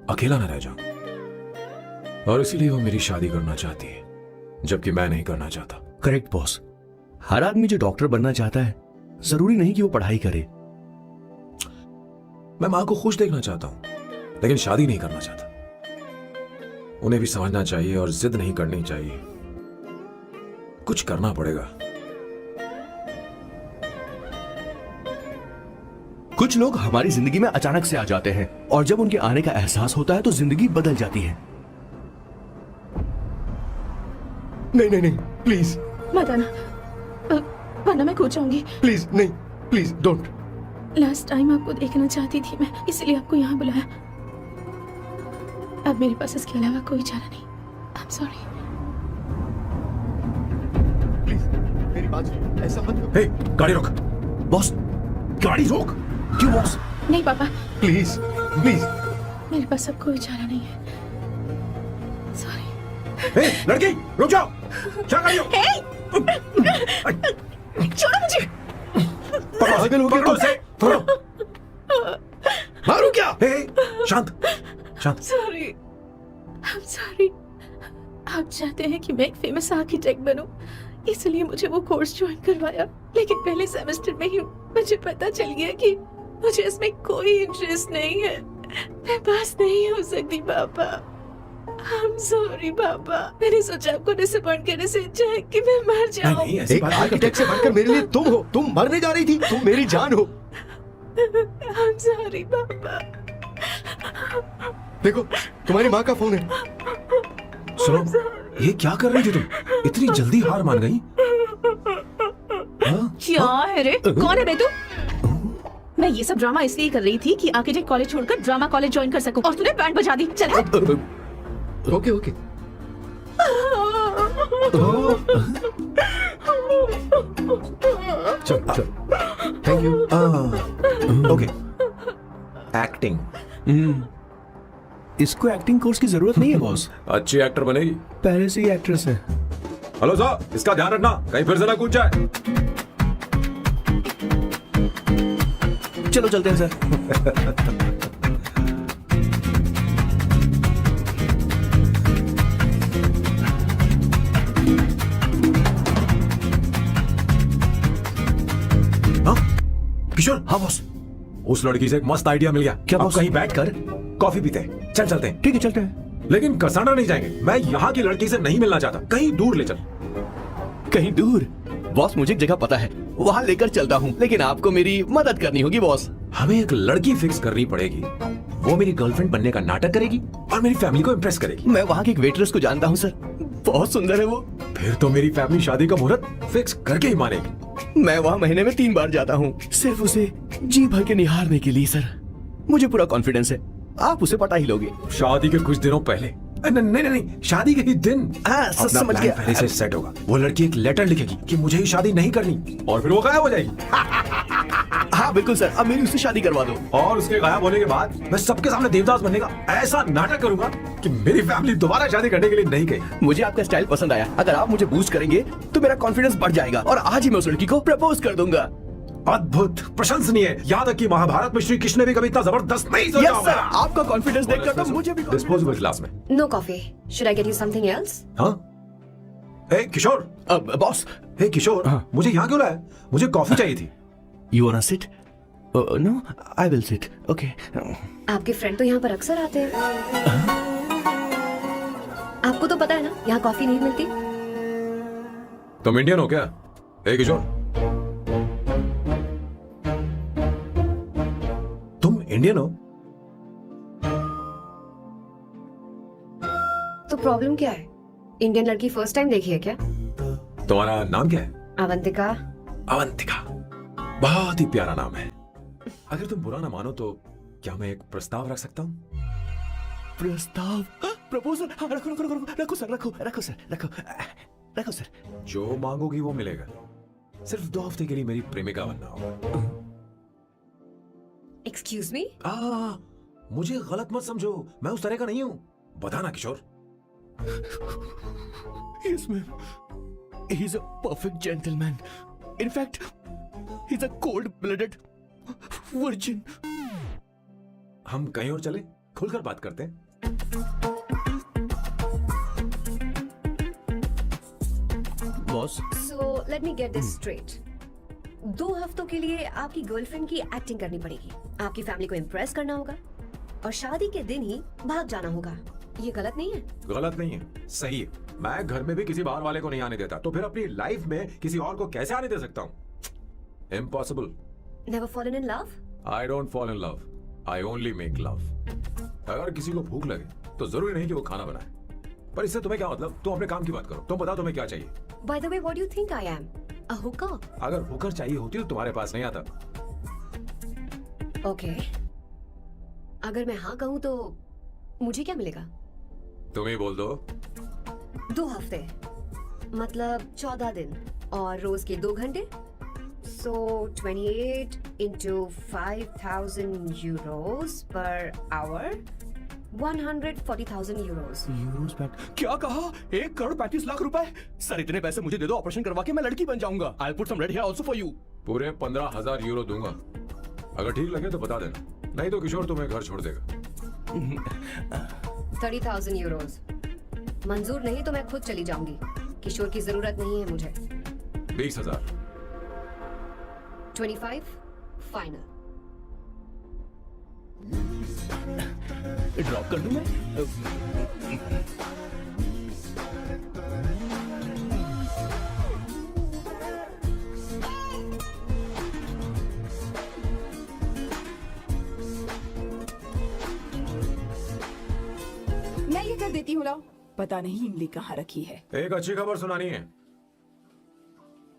अकेला न रह जाऊं, और इसीलिए वो मेरी शादी करना चाहती है, जबकि मैं नहीं करना चाहता। Correct boss. हर आदमी जो डॉक्टर बनना चाहता है, जरूरी नहीं कि वो पढ़ाई करे। मैं माँ को खुश देखना चाहता हूं, लेकिन शादी नहीं करना चाहता। उन्हें भी समझना चाहिए और जिद नहीं करनी चाहिए। कुछ करना पड़ेगा। कुछ लोग हमारी जिंदगी में अचानक से आ जाते हैं, और जब उनके आने का एहसास होता है तो जिंदगी बदल जाती है। नहीं, प्लीज मत आना, वरना मैं खो जाऊंगी। प्लीज नहीं, प्लीज डोंट। लास्ट टाइम आपको देखना चाहती थी मैं, इसलिए आपको यहाँ बुलाया। अब मेरे पास इसके अलावा कोई चारा नहीं। I am sorry. प्लीज मेरी बात सुनो, ऐसा मत करो। हे, गाड़ी रोक। बॉस, गाड़ी रोक। क्यों बॉस? नहीं पापा, प्लीज प्लीज। मेरे पास अब कोई चारा नहीं है। सॉरी। हे, लड़की, रुक जाओ। क्या कर रही हो? छोड़ो मुझे। पागल हो गया पकड़ो उसे, पकड़ो। मारू क्या? हे, शांत। Sorry, I am sorry. आप चाहते हैं कि मैं एक फेमस आर्किटेक्ट बनूं, इसलिए मुझे वो कोर्स ज्वाइन करवाया, लेकिन पहले सेमेस्टर में ही मुझे पता चल गया कि मुझे इसमें कोई इंटरेस्ट नहीं है। मैं पास नहीं हो सकती पापा। आई एम सॉरी पापा। मैंने सोचा आपको डिसअपॉइंट करने से अच्छा है कि मैं मर जाऊं। नहीं, ऐसी एक बात नहीं आर्किटेक्ट करते। से बढ़कर मेरे लिए तुम हो। तुम मरने जा रही थी, तुम मेरी जान हो। आई एम सॉरी पापा। देखो, तुम्हारी माँ का फोन है। सुनो, ये क्या कर रही थी तुम? इतनी जल्दी हार मान गई? क्या है रे? कौन है बे तू? मैं ये सब ड्रामा इसलिए कर रही थी कि आर्किटेक्ट कॉलेज छोड़कर ड्रामा कॉलेज ज्वाइन कर सकूं, और तूने बैंड बजा दी। चल हट। ओके। चल, थैंक यू। ओके। एक्टिंग। इसको एक्टिंग कोर्स की जरूरत नहीं है बॉस। अच्छी एक्टर बनेगी। पहले से ही एक्ट्रेस है। हेलो सर, इसका ध्यान रखना, कहीं फिर से ना कूद जाए। चलो चलते हैं सर। हाँ? किशोर, हाँ बॉस। उस लड़की से एक मस्त आइडिया मिल गया। क्या अब बॉस? कहीं बैठकर कॉफी पीते हैं। चल चलते हैं। ठीक है, चलते हैं। लेकिन कसाना नहीं जाएंगे। मैं यहाँ की लड़की से नहीं मिलना चाहता। कहीं दूर ले चल। कहीं दूर? बॉस, मुझे एक जगह पता है। वहाँ लेकर चलता हूँ, लेकिन आपको मेरी मदद करनी होगी बॉस। हमें एक लड़की फिक्स करनी पड़ेगी, वो मेरी गर्लफ्रेंड बनने का नाटक करेगी और मेरी फैमिली को इम्प्रेस करेगी। मैं वहाँ की एक वेट्रेस को जानता हूँ सर, बहुत सुंदर है वो। फिर तो मेरी फैमिली शादी का मुहूर्त फिक्स करके ही मानेगी। मैं वहाँ महीने में 3 बार जाता हूँ, सिर्फ उसे जी भर के निहारने के लिए सर। मुझे पूरा कॉन्फिडेंस है आप उसे पटा ही लोगे। शादी के कुछ दिनों पहले, नहीं, शादी के ही दिन हाँ, अपना समझ प्लान गया। पहले से सेट होगा। वो लड़की एक लेटर लिखेगी कि मुझे ही शादी नहीं करनी, और फिर वो गायब हो जाएगी। हाँ बिल्कुल सर, अब मेरी उससे शादी करवा दो। और उसके गायब होने के बाद मैं सबके सामने देवदास बनने का ऐसा नाटक करूंगा कि मेरी फैमिली दोबारा शादी करने के लिए नहीं गई। मुझे आपका स्टाइल पसंद आया, अगर आप मुझे बूस्ट करेंगे तो मेरा कॉन्फिडेंस बढ़ जाएगा और आज ही मैं उस लड़की को प्रपोज कर दूंगा। अद्भुत, प्रशंसनीय। याद तक कि महाभारत में श्री कृष्ण ने भी कभी इतना जबरदस्त नहीं सोचा यस होगा। सर, आपका कॉन्फिडेंस देखकर तो मुझे भी डिस्पोजेबल ग्लास में। No coffee, should I get you something else? हाँ, हे किशोर। बॉस, हे किशोर, हाँ। मुझे यहाँ क्यों लाया? मुझे कॉफी चाहिए थी। You want to sit? No, I will sit. Okay. आपके फ्रेंड तो यहाँ पर अक्सर आते हैं। आपको तो पता है ना यहाँ कॉफी नहीं मिलती। तुम इंडियन हो क्या? हे किशोर, तुम इंडियन हो? तो प्रॉब्लम क्या है? इंडियन लड़की फर्स्ट टाइम देखी है क्या? तुम्हारा नाम क्या है? अवंतिका। अवंतिका, बहुत ही प्यारा नाम है। अगर तुम बुरा ना मानो तो क्या मैं एक प्रस्ताव रख सकता हूँ? प्रस्ताव? प्रपोजल? हाँ, रखो रखो रखो रखो सर, रखो सर, रखो सर। जो मांगोगी वो मिलेगा। सिर्फ 2 हफ्ते के लिए मेरी प्रेमिका बनना होगा। Excuse me? मुझे गलत मत समझो, मैं उस तरह का नहीं हूँ। बताना किशोर। Yes, ma'am. He's a perfect gentleman. In fact, he's a cold-blooded virgin. हम कहीं और चले, खुलकर बात करते हैं। Boss, So let me get this straight. 2 हफ्तों के लिए आपकी गर्लफ्रेंड की एक्टिंग करनी पड़ेगी, आपकी फैमिली को इम्प्रेस करना होगा और शादी के दिन ही भाग जाना होगा। ये गलत नहीं है? गलत नहीं है, सही है। मैं घर में भी किसी बाहर वाले को नहीं आने देता, तो फिर अपनी लाइफ में किसी और को कैसे आने दे सकता हूँ? Impossible. Never fallen in love? I don't fall in love. I only make love. अगर किसी को भूख लगे तो जरूरी नहीं कि वो खाना बनाए। पर इससे तुम्हें क्या मतलब? तुम अपने काम की बात करो। तुम बताओ तुम्हें क्या चाहिए? By the way, what do you think I am? A hooker? अगर होकर चाहिए होती तो तुम्हारे पास नहीं आता। Okay. अगर मैं हाँ कहूँ तो मुझे क्या मिलेगा? तुम ही बोल दो। 2 हफ्ते मतलब 14 दिन और रोज के 2 घंटे। So 28 into 5,000 euros per hour, 140,000 euros. Euros pack? क्या कहा? 1,35,00,000 रुपए? सर इतने पैसे मुझे दे दो, ऑपरेशन करवा के मैं लड़की बन जाऊंगा। I'll put some red hair also for you. पूरे 15,000 यूरो दूंगा। अगर ठीक लगे तो बता देना, नहीं तो किशोर तुम्हें घर छोड़ देगा। 30,000 euros. मंजूर नहीं तो मैं खुद चली जाऊंगी। किशोर की जरूरत नहीं है मुझे। 20,000। 25 फाइनल। ड्रॉप कर दूं मैं? मैं ये कर देती हूँ, लाओ। पता नहीं इमली कहाँ रखी है। एक अच्छी खबर सुनानी है।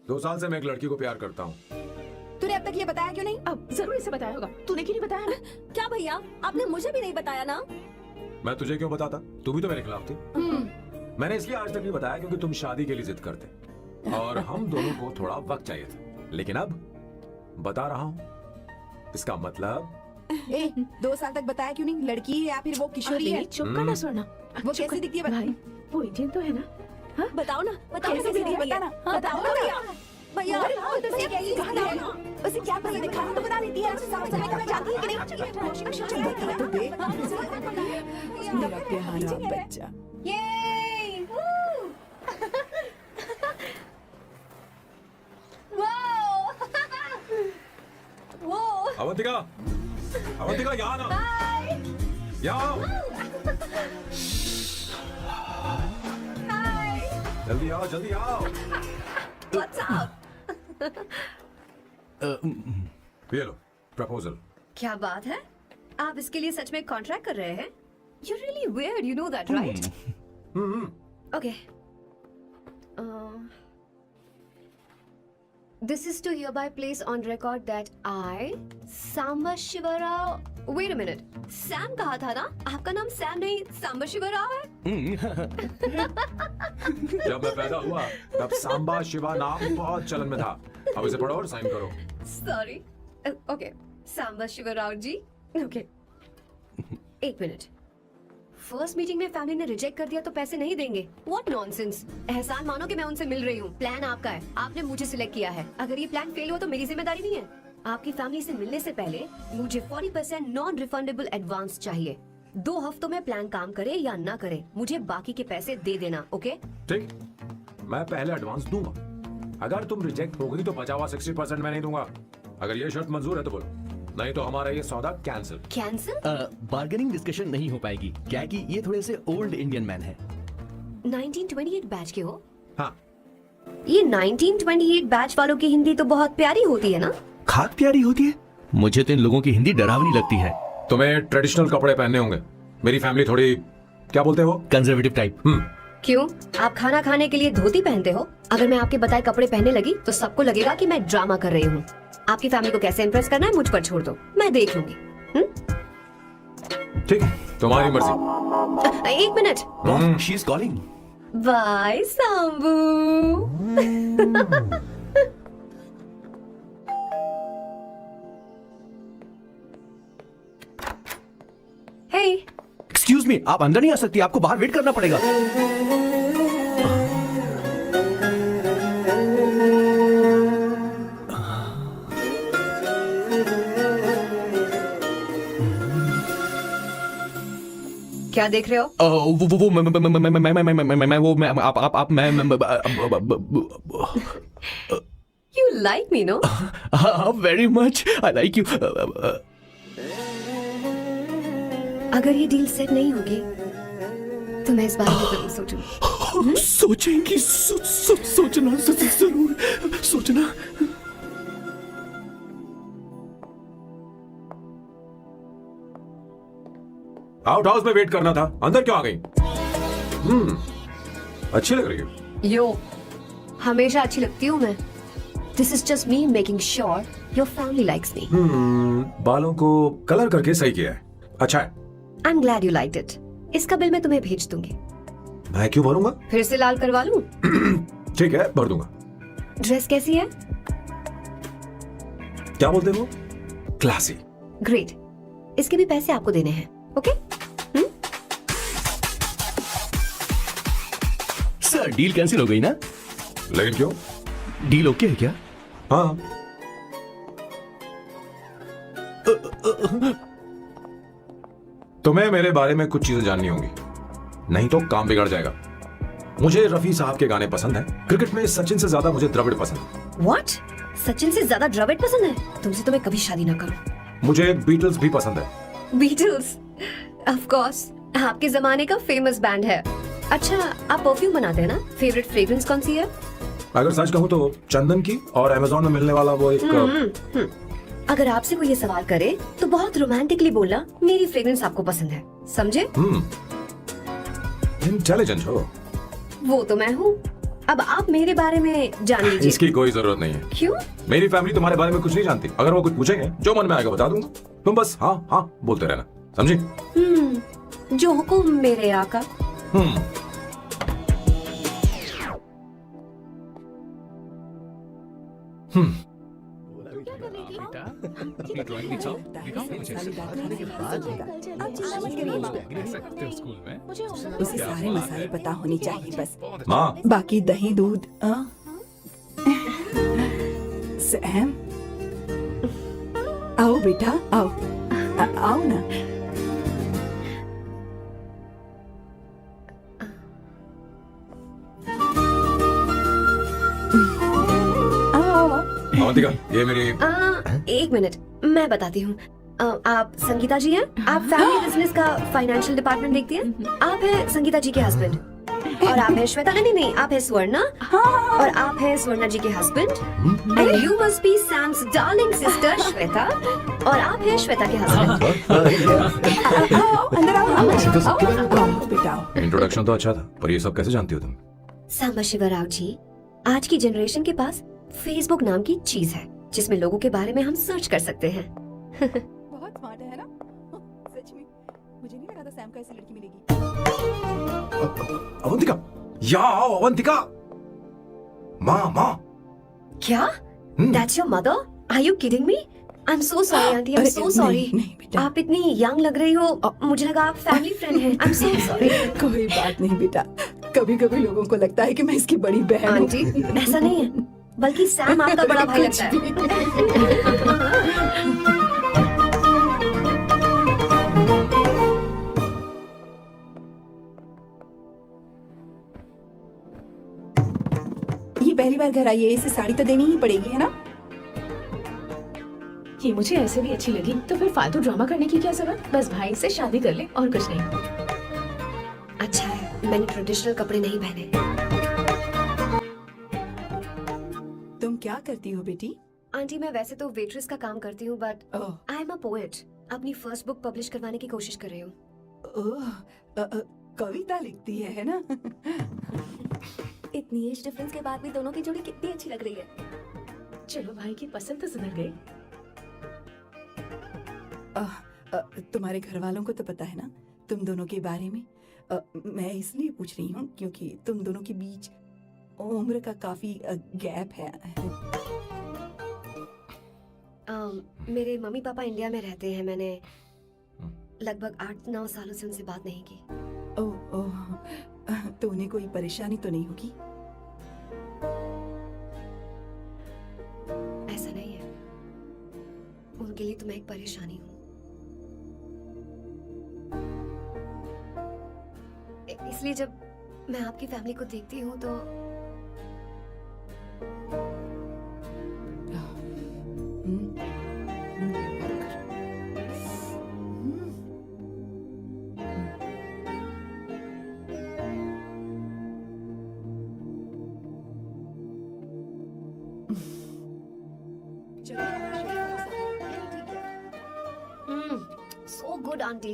2 साल से मैं एक लड़की को प्यार करता हूँ। तूने अब तक ये बताया क्यों नहीं? अब जरूर इसे बताया होगा। तूने क्यों नहीं बताया हमें? क्या भैया, आपने मुझे भी नहीं बताया ना? मैं तुझे क्यों बताता? तू भी तो मेरे खिलाफ थी। मैंने इसलिए आज तक नहीं बताया क्योंकि तुम शादी के लिए जिद करते और हम दोनों को थोड़ा वक्त चाहिए था। लेकिन अब बता रहा हूँ। इसका मतलब 2 साल तक बताया क्यों नहीं? लड़की है या फिर वो किशोरी है? अरे चुप करना सुनना। वो कैसी दिखती है? भाई वो इंडियन तो है ना? हाँ? बताओ ना, बताओ कैसी कैसी दिखती है? दिखती है? बताना। हाँ, बताओ ना भैया। भैया, उसे उसे क्या क्या बताओ ना। उसे क्या पता दिखाना तो बता देती है। उसे समझ में तो जाती है कि नहीं? चल बता तो दे। मेरा प्यारा बच्चा। Yay! Woo! Wow! Whoa! Avantika, Avantika यहाँ ना। यहाँ आओ। जल्दी आओ, जल्दी आओ। What's up? ये लो प्रपोजल। क्या बात है, आप इसके लिए सच में कॉन्ट्रैक्ट कर रहे हैं? You're really weird, you know that, right? Okay. This is to hereby place on record that I, Samba Shiva Rao. Wait a minute. Sam कहा था ना? आपका नाम सैम नहीं सांबा शिवा राव है? जब मैं पैदा हुआ तब सांबा शिवा नाम बहुत चलन में था। अब इसे पढ़ो और साइन करो। Sorry. Okay. Samba Shiva Rao ji. Okay. एक मिनट। फर्स्ट मीटिंग में फैमिली ने रिजेक्ट कर दिया तो पैसे नहीं देंगे? What nonsense! एहसान मानो कि मैं उनसे मिल रही हूँ। प्लान आपका है, आपने मुझे सिलेक्ट किया है। अगर ये प्लान फेल हुआ तो मेरी जिम्मेदारी नहीं है। आपकी फैमिली से मिलने से पहले मुझे 40% नॉन रिफंडेबल एडवांस चाहिए। 2 हफ्तों में प्लान काम करे या ना करे, मुझे बाकी के पैसे दे देना, ओके? ठीक, मैं पहले एडवांस दूंगा। अगर तुम रिजेक्ट हो गई तो बचा हुआ 60% मैं नहीं दूंगा। अगर ये शर्त मंजूर है तो बोलो, नहीं तो हमारा ये सौदा कैंसिल। कैंसिल? बार्गेनिंग डिस्कशन नहीं हो पाएगी, क्या कि ये थोड़े से ओल्ड इंडियन मैन है। 1928 बैच के हो? हाँ। ये 1928 बैच वालों की हिंदी तो बहुत प्यारी होती है ना? खाक प्यारी होती है? मुझे तो इन लोगों की हिंदी डरावनी लगती है। तुम्हें ट्रेडिशनल कपड़े पहनने होंगे। मेरी फैमिली थोड़ी, क्या बोलते हो, कंजर्वेटिव टाइप। क्यों? आप खाना खाने के लिए धोती पहनते हो? अगर मैं आपके बताए कपड़े पहनने लगी तो सबको लगेगा कि मैं ड्रामा कर रही हूँ। आपकी फैमिली को कैसे इम्प्रेस करना है मुझ पर छोड़ दो, मैं देख लूंगी। ठीक, तुम्हारी मर्जी। एक minute. She is calling. Bye Sambu. Hey, excuse me, आप अंदर नहीं आ सकती, आपको बाहर वेट करना पड़ेगा। क्या देख रहे हो? वो मैं आप मैं You like me, no? Very much, I like you. अगर ये डील सेट नहीं होगी तो मैं इस बारे में जरूर सोचूंगी। सोचेंगी, सोचना जरूर सोचना। आउट हाउस में वेट करना था, अंदर क्यों आ गई? अच्छी लग रही है। यो, हमेशा अच्छी लगती हूँ मैं। This is just me making sure your family likes me. बालों को कलर करके सही किया है, अच्छा है। I'm glad you liked it. इसका बिल मैं तुम्हें भेज दूंगी। मैं क्यों भरूंगा? फिर से लाल करवा लूं? ठीक है, भर दूंगा। ड्रेस कैसी है? क्या बोलते हो? क्लासी। ग्रेट। इसके भी पैसे आपको देने हैं, ओके? सर, डील कैंसिल हो गई ना? लेकिन क्यों? डील ओके है क्या? हाँ। तुम्हें मेरे बारे में कुछ चीजें जाननी होंगी, नहीं तो काम बिगड़ जाएगा। मुझे रफी साहब के गाने पसंद हैं। क्रिकेट में सचिन से ज्यादा मुझे द्रविड़ पसंद है। What? सचिन से ज्यादा द्रविड़ पसंद है? तुमसे तो मैं कभी शादी ना करूं। मुझे बीटल्स भी पसंद है। बीटल्स? ऑफ कोर्स, आपके जमाने का फेमस बैंड है। अच्छा, आप परफ्यूम बनाते हैं ना? फेवरेट फ्रेग्रेंस कौन सी है? अगर सच कहूँ तो चंदन की, और अमेज़न में मिलने वाला वो एक अगर आपसे कोई ये सवाल करे तो बहुत रोमांटिकली बोलना, मेरी फ्रेग्रेंस आपको पसंद है, समझे? इंटेलिजेंट हो। वो तो मैं हूँ। अब आप मेरे बारे में जान लीजिए। इसकी कोई जरूरत नहीं है। क्यों? मेरी फैमिली तुम्हारे बारे में कुछ नहीं जानती। अगर वो कुछ पूछेंगे, जो मन में आएगा बता दूंगा। तुम बस हाँ हाँ बोलते रहना, समझी? जो हुकुम मेरे आका। ये ड्राइंग दिखाओ, दिखाओ मुझे। स्कूल में उसे सारे मसाले पता होनी चाहिए बस। माँ, बाकी दही दूध। सैम, आओ बेटा, आओ। आओ ना। अवंतिका, ये मेरी। एक मिनट, मैं बताती हूँ। आप संगीता जी हैं? आप फैमिली बिजनेस का फाइनेंशियल डिपार्टमेंट देखती हैं? आप हैं संगीता जी के हस्बैंड? और आप है श्वेता? नहीं नहीं, आप है स्वर्णा हाँ और आप है स्वर्णा जी के husband and you must be Sam's darling sister Shweta और आप है श्वेता के हस्बैंड। आओ, अंदर आओ, आओ, सबके बारे में आओ, बेटा आओ। इंट्रोडक्शन तो अच्छा था, पर ये सब कैसे जानती हो तुम? सांबा शिवराव जी, आज की जनरेशन के पास फेसबुक नाम की चीज है जिसमें लोगों के बारे में हम सर्च कर सकते हैं। बहुत स्मार्ट है ना? सच में मुझे नहीं लगा था सैम को ऐसी लड़की मिलेगी। अवंतिका, या आओ अवंतिका। माँ क्या? That's your mother? Are you kidding me? I'm so sorry, auntie. I'm अरे, so sorry. नहीं बेटा, आप इतनी यंग लग रही हो, मुझे लगा आप फैमिली फ्रेंड हैं। I'm so sorry. कोई बात नहीं बेटा, कभी कभी लोगों को लगता है कि मैं इसकी बड़ी बहन हूँ। आंटी, ऐसा नहीं है, बल्कि सैम आपका बड़ा भाई लगता है। ये पहली बार घर आई है, इसे साड़ी तो देनी ही पड़ेगी, है ना? ये मुझे ऐसे भी अच्छी लगी, तो फिर फालतू ड्रामा करने की क्या जरूरत? बस भाई से शादी कर ले और कुछ नहीं। अच्छा है, मैंने ट्रेडिशनल कपड़े नहीं पहने। तुम क्या करती हो बेटी? आंटी, मैं वैसे तो वेट्रेस का काम करती हूँ, but oh, I am a poet. अपनी फर्स्ट बुक पब्लिश करवाने की कोशिश कर रही हूँ। ओह, कविता लिखती है ना? इतनी एज डिफरेंस के बाद भी दोनों की जोड़ी कितनी अच्छी लग रही है। चलो भाई की पसंद तो सुधर गई। तुम्हारे घर वालों को तो पता है ना तुम दोनों के बारे में? मैं इसलिए पूछ रही हूँ क्योंकि तुम दोनों के बीच उम्र का काफी गैप है। मेरे मम्मी पापा इंडिया में रहते हैं। मैंने लगभग 8-9 सालों से उनसे बात नहीं की। ओह ओह, तो उन्हें कोई परेशानी तो नहीं होगी? ऐसा नहीं है, उनके लिए तो मैं एक परेशानी हूँ। इसलिए जब मैं आपकी फैमिली को देखती हूँ तो सो गुड आंटी।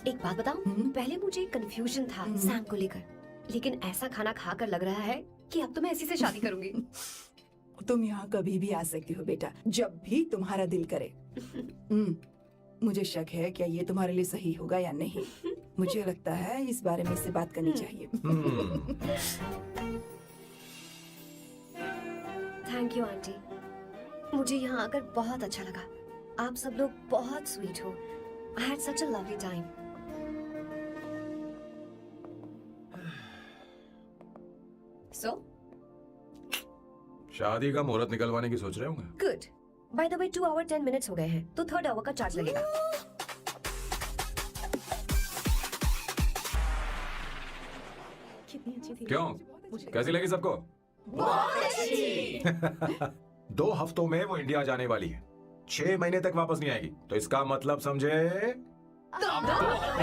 एक बात बताऊं, पहले मुझे कंफ्यूजन था सैम को लेकर, लेकिन ऐसा खाना खाकर लग रहा है कि अब तो मैं इसी से शादी करूंगी। तुम यहाँ कभी भी आ सकती हो बेटा, जब भी तुम्हारा दिल करे। मुझे शक है क्या ये तुम्हारे लिए सही होगा या नहीं। मुझे लगता है इस बारे में इससे बात करनी चाहिए। थैंक यू आंटी, मुझे यहाँ आकर बहुत अच्छा लगा। आप सब लोग बहुत स्वीट हो। I had such a lovely time. So? शादी का मुहूर्त निकलवाने की सोच रहे होंगे? Good. By the way, 2 hour 10 minutes हो गए हैं, तो 3rd hour का चार्ज लगेगा। कितनी अच्छी थी। क्यों? कैसी लगी सबको? बहुत अच्छी। 2 हफ्तों में वो इंडिया जाने वाली है, 6 महीने तक वापस नहीं आएगी, तो इसका मतलब समझे?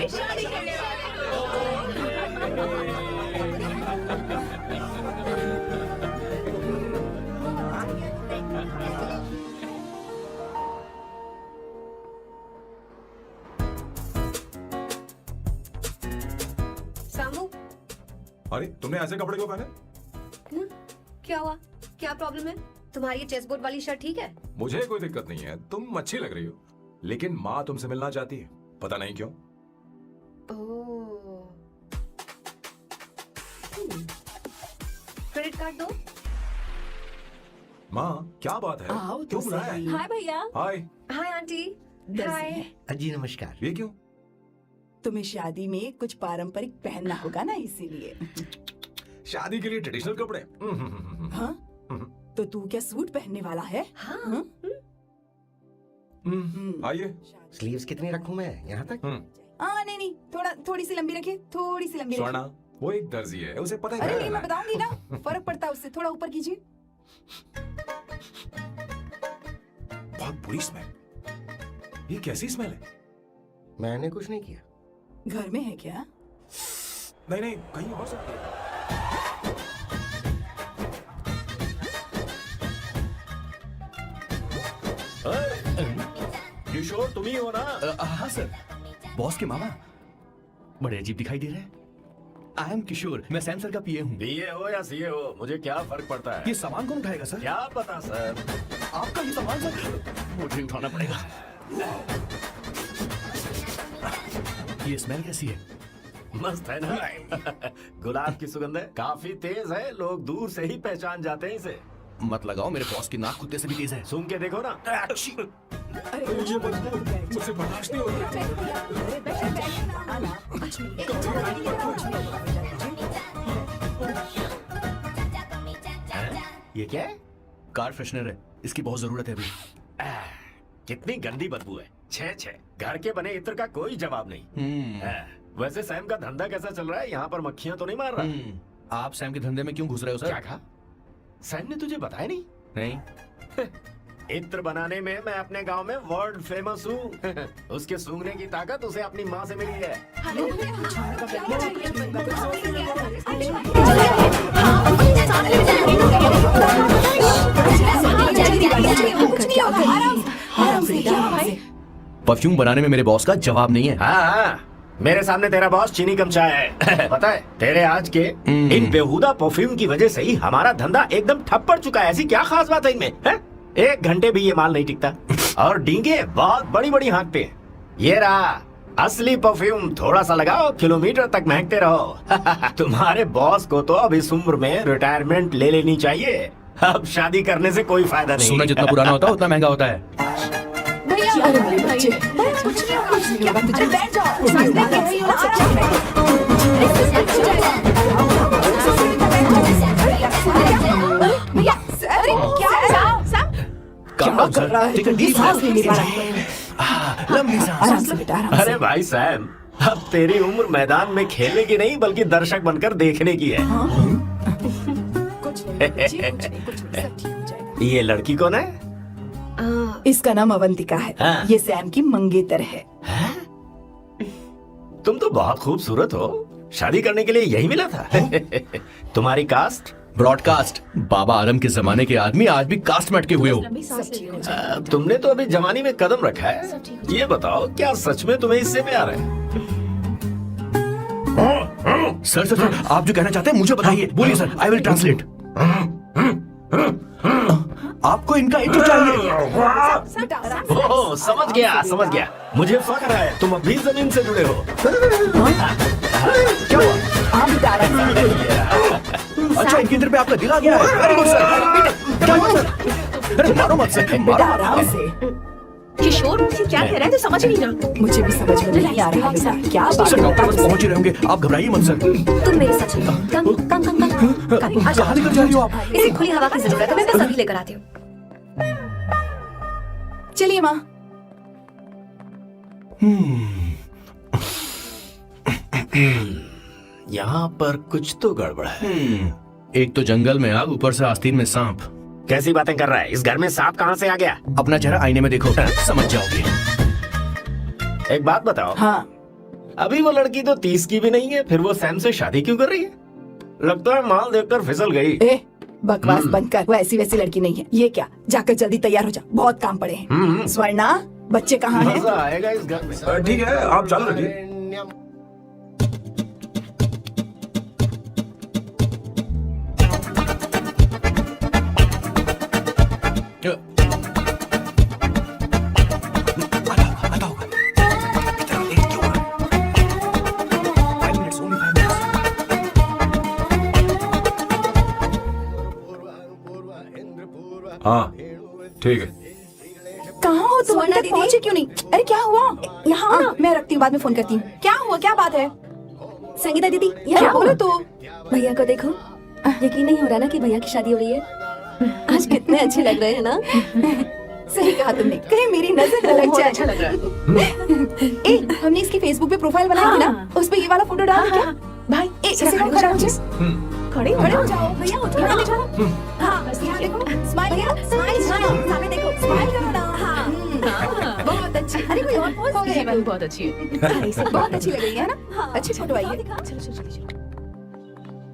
शादी करने सामू, अरे तुमने ऐसे कपड़े क्यों पहने? क्या हुआ? क्या प्रॉब्लम है? तुम्हारी ये चेस्ट बोर्ड वाली शर्ट ठीक है? मुझे कोई दिक्कत नहीं है, तुम अच्छी लग रही हो, लेकिन माँ तुमसे मिलना चाहती है, पता नहीं क्यों। ओह। क्रेडिट कार्ड दो। माँ क्या बात है? आओ क्यों तो बुलाया है? सही। हाय भैया। हाय, हाय आंटी। दर्जी हाय। है। जी नमस्कार। ये क्यों? तुम्हें शादी में कुछ पारंपरिक पहनना होगा ना, इसीलिए। शादी के लिए ट्रेडिशनल कपड़े? हाँ? तो तू क्या सूट पहनने वाला है? हाँ। हाँ? आइए। स्लीव्स कितनी रखूं मैं? यहाँ तक? नहीं नहीं, थोड़ी सी लंबी रखिए, थोड़ी सी लंबी स्वर्णा, रखिए। वो एक दर्जी है, उसे पता है अरे क्या नहीं, मैं करना है। बताऊंगी ना, फर्क पड़ता है उससे। थोड़ा ऊपर कीजिए। बहुत बुरी स्मेल। ये कैसी स्मेल है? मैंने कुछ नहीं किया। घर में है क्या? नहीं नहीं, कहीं और सकती है। किशोर तुम ही हो ना? हाँ सर, बॉस के मामा बड़े अजीब दिखाई दे रहे हैं। आई एम किशोर, मैं सैम सर का पीए हूँ। बीए हो या सीए हो, मुझे क्या फर्क पड़ता है? ये सामान कौन उठाएगा सर? क्या पता सर। आपका ही सामान सर, मुझे उठाना पड़ेगा। ये स्मेल कैसी है? मस्त है ना? गुलाब की सुगंध है, काफी तेज है, लोग दूर से ही पहचान जाते हैं इसे। मत लगाओ, मेरे बॉस की नाक कुत्ते से भी तेज है। सूंघ के देखो ना। ये मुझसे बर्दाश्त नहीं होती। ये क्या है? कार फ्रेशनर है, इसकी बहुत जरूरत है अभी। कितनी गंदी बदबू है। छे घर के बने इत्र का कोई जवाब नहीं। वैसे सैम का धंधा कैसा चल रहा है? यहाँ पर मक्खियाँ तो नहीं मार रहा? आप सैम के धंधे में क्यों घुस रहे हो सर? क्या कहा? सैम ने तुझे बताया नहीं? नहीं। इत्र बनाने में मैं अपने गांव में वर्ल्ड फेमस हूँ। उसके सूंघने की ताकत उसे अपनी माँ से मिली है। परफ्यूम बनाने में मेरे बॉस का जवाब नहीं है। हाँ, मेरे सामने तेरा बॉस चीनी कम चाय है। पता है तेरे आज के इन बेहुदा परफ्यूम की वजह से ही हमारा धंधा एकदम ठप पड़ चुका है। ऐसी क्या खास बात है इनमें? है? 1 घंटे भी ये माल नहीं टिकता और डींगे बहुत बड़ी बड़ी हाँकते हैं। ये रहा असली परफ्यूम, थोड़ा सा लगाओ, किलोमीटर तक महकते रहो। तुम्हारे बॉस को तो अब इस उम्र में रिटायरमेंट ले लेनी चाहिए। अब शादी करने से कोई फायदा नहीं। सोना जितना पुराना होता है उतना महंगा होता है। भैया, अरे मेरे बच्चे, कुछ नहीं होगा, तुझे बैठ जाओ। भैया, अरे क्या कर रहा है? सांस नहीं ले पा रहा है। लंबी सांस। आराम से बेटा, आराम से। अरे भाई सैम, अब तेरी उम्र मैदान में खेलने की नहीं बल्कि दर्शक बनकर देखने की है। कुछ नहीं बच्चे, कुछ नहीं, सब ठीक हो जाएगा। ये लड़की कौन है? इसका नाम अवंतिका है। हाँ। ये सैम की मंगेतर है। तुम तो बहुत खूबसूरत हो, शादी करने के लिए यही मिला था। तुम्हारी कास्ट? ब्रॉडकास्ट। बाबा आदम के जमाने के आदमी आज भी कास्ट में अटके हुए हो। तुमने तो अभी जवानी में कदम रखा है। ये बताओ, क्या सच में तुम्हें इससे प्यार है? सर सर सर, आप जो कहना चाहते हैं मुझे बताइए। बोलिए सर, आई विल ट्रांसलेट। आपको इनका इंट्रो चाहिए। ओह, समझ गया। मुझे फख्र है तुम अभी जमीन से जुड़े हो। क्या हुआ? आप बेटा, आराम से। अच्छा, इनके इंद्र पे आपका दिल आ गया है। Very good sir. क्या हुआ सर? अरे मारो मत सर, बेटा मारो। आराम से। किशोर क्या कह रहा है? तो समझ नहीं रहा। मुझे भी समझ में नहीं आ रहा है बेटा, क्या बात सर, है? डॉक्टर बस पहुंच ही रहे होंगे, आप घबराइए मत सर। तुम मेरे साथ चलो। कम कहाँ लेकर जा रही हो आप? इसे खुली हवा की जरूरत है, मैं बस अभी लेकर आती हूँ। चलिए माँ। यहाँ पर कुछ तो गड़बड़ है। एक तो जंगल में आग, ऊपर से आस्तीन में सांप। कैसी बातें कर रहा है? इस घर में सांप कहाँ से आ गया? अपना चेहरा आईने में देखो, समझ जाओगे। एक बात बताओ। हाँ, अभी वो लड़की तो 30 की भी नहीं है, फिर वो सैम से शादी क्यों कर रही है? लगता है माल देखकर फिसल गई। बकवास बंद कर। वो ऐसी वैसी लड़की नहीं है। ये क्या, जाकर जल्दी तैयार हो जा, बहुत काम पड़े हैं। स्वर्णा, बच्चे कहाँ हैं? मजा आएगा इस घर में। ठीक है, आप चालू रखिए। हाँ, ठीक है। कहाँ हो तुम? स्वर्णा अभी तक दीदी। पहुँचे क्यों नहीं? अरे क्या हुआ? यहाँ आओ ना, मैं रखती हूँ, बाद में फोन करती हूँ। क्या हुआ, क्या बात है? संगीता दीदी, क्या बोलो तो? भैया को देखो। यकीन नहीं हो रहा ना कि भैया की शादी हो रही है। आज कितने अच्छे लग रहे हैं ना। सही कहा तुमने, कहीं मेरी नजर न लग जाए। अच्छा लग रहा है। ए, हमने इसकी फेसबुक पे प्रोफाइल बनाई थी ना, उस पे ये वाला फोटो डाल क्या? भाई इसे रोक करो मुझे। खड़े खड़े हो जाओ भैया, उठ के ले जाओ। हाँ, बस यहाँ देखो, स्माइल करो, स्माइल, सामने देखो, स्माइल करो ना। हाँ, बहुत अच्छी। अरे कोई और पोज? बहुत अच्छी है। बहुत अच्छी लग रही है ना? अच्छी फोटो आई है। चलो चलो चलो।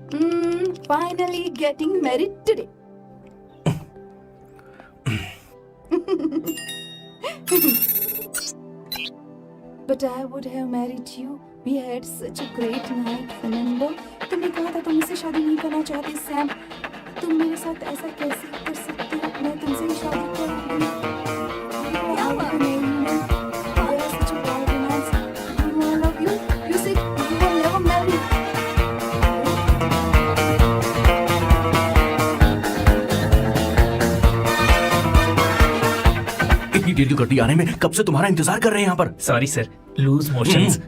Finally getting married today. But I would have married you. We had such a great night. Remember? तुमने कहा था तुम मुझसे शादी नहीं करना चाहते सैम. तुम मेरे साथ ऐसा कैसे कर सकते हो? मैं तुमसे ही शादी करूंगी. क्या बात है? We are such a bad romance. I love you. You said you will never marry. इतनी देर क्यों कर दी आने में? कब से तुम्हारा इंतजार कर रहे हैं यहाँ पर. Sorry sir, lose motions.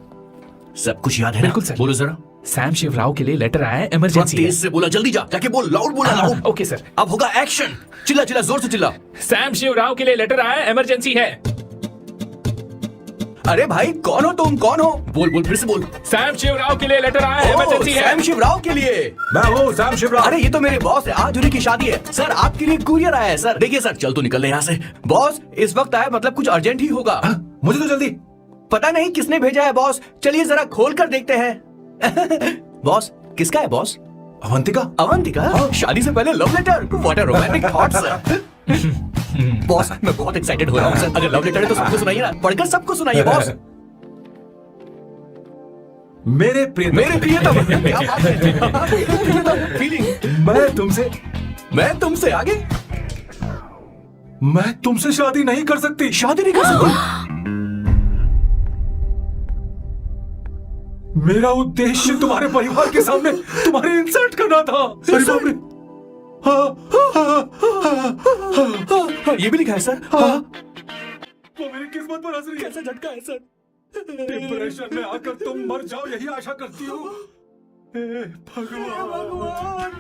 सब कुछ याद है ना? बिल्कुल सर. बोलो जरा. सैम शिवराव के लिए लेटर आया है, थोड़ा इमरजेंसी तेज से बोला, जल्दी जा. जाके बोल, लाउड बोला, लाउड. Okay sir. अब होगा एक्शन. चिल्ला चिल्ला, जोर से चिल्ला. सैम शिवराव के लिए लेटर आया है, इमरजेंसी है. अरे भाई, कौन हो तुम? कौन हो? बोल बोल, फिर से बोल. सैम शिवराव के लिए लेटर आया है, इमरजेंसी है. सैम शिवराव के लिए. मैं हूँ सैम शिवराव. अरे ये तो मेरे बॉस है, आज उन्हीं की शादी है. सर आपके लिए कुरियर आया है सर. देखिए सर, चल तो निकल ले यहाँ से. बॉस इस वक्त आया, मतलब कुछ अर्जेंट ही होगा. मुझे तो जल्दी. पता नहीं किसने भेजा है बॉस. चलिए जरा खोल कर देखते हैं. बॉस किसका है बॉस? अवंतिका. अवंतिका? शादी से पहले love letter. What a romantic thought sir. Boss मैं बहुत एक्साइटेड हो रहा हूँ सर. अगर लव लेटर है तो सबको सुनाइए ना. पढ़कर सबको सुनाइए बॉस. मेरे प्रियतम. क्या बात है? फीलिंग. मैं तुमसे आगे. मैं तुमसे शादी नहीं कर सकती. शादी नहीं कर सकती? मेरा उद्देश्य तुम्हारे परिवार के सामने तुम्हारी इंसल्ट करना था. अरे बाप रे. ये भी लिखा है सर. वो मेरी किस्मत पर हंस रही है. कैसा झटका है सर. डिप्रेशन में आकर तुम मर जाओ, यही आशा करती हो. हे भगवान.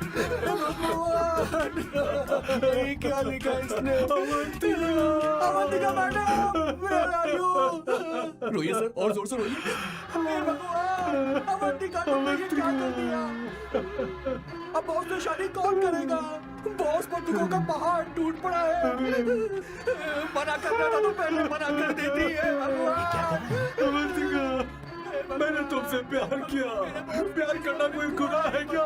ये क्या लिखा है इसने? Avantika madam, where are you? रोइए सर, और जोर से रोइए. हे भगवान, अवंतिका ने मुझे क्या कर दिया? अब बॉस से शादी कौन करेगा? बॉस पर दुखों का पहाड़ टूट पड़ा है. मना करना था तो पहले मना कर देती है. भगवान. अवंतिका, मैंने तुमसे प्यार किया. प्यार करना कोई गुनाह है क्या?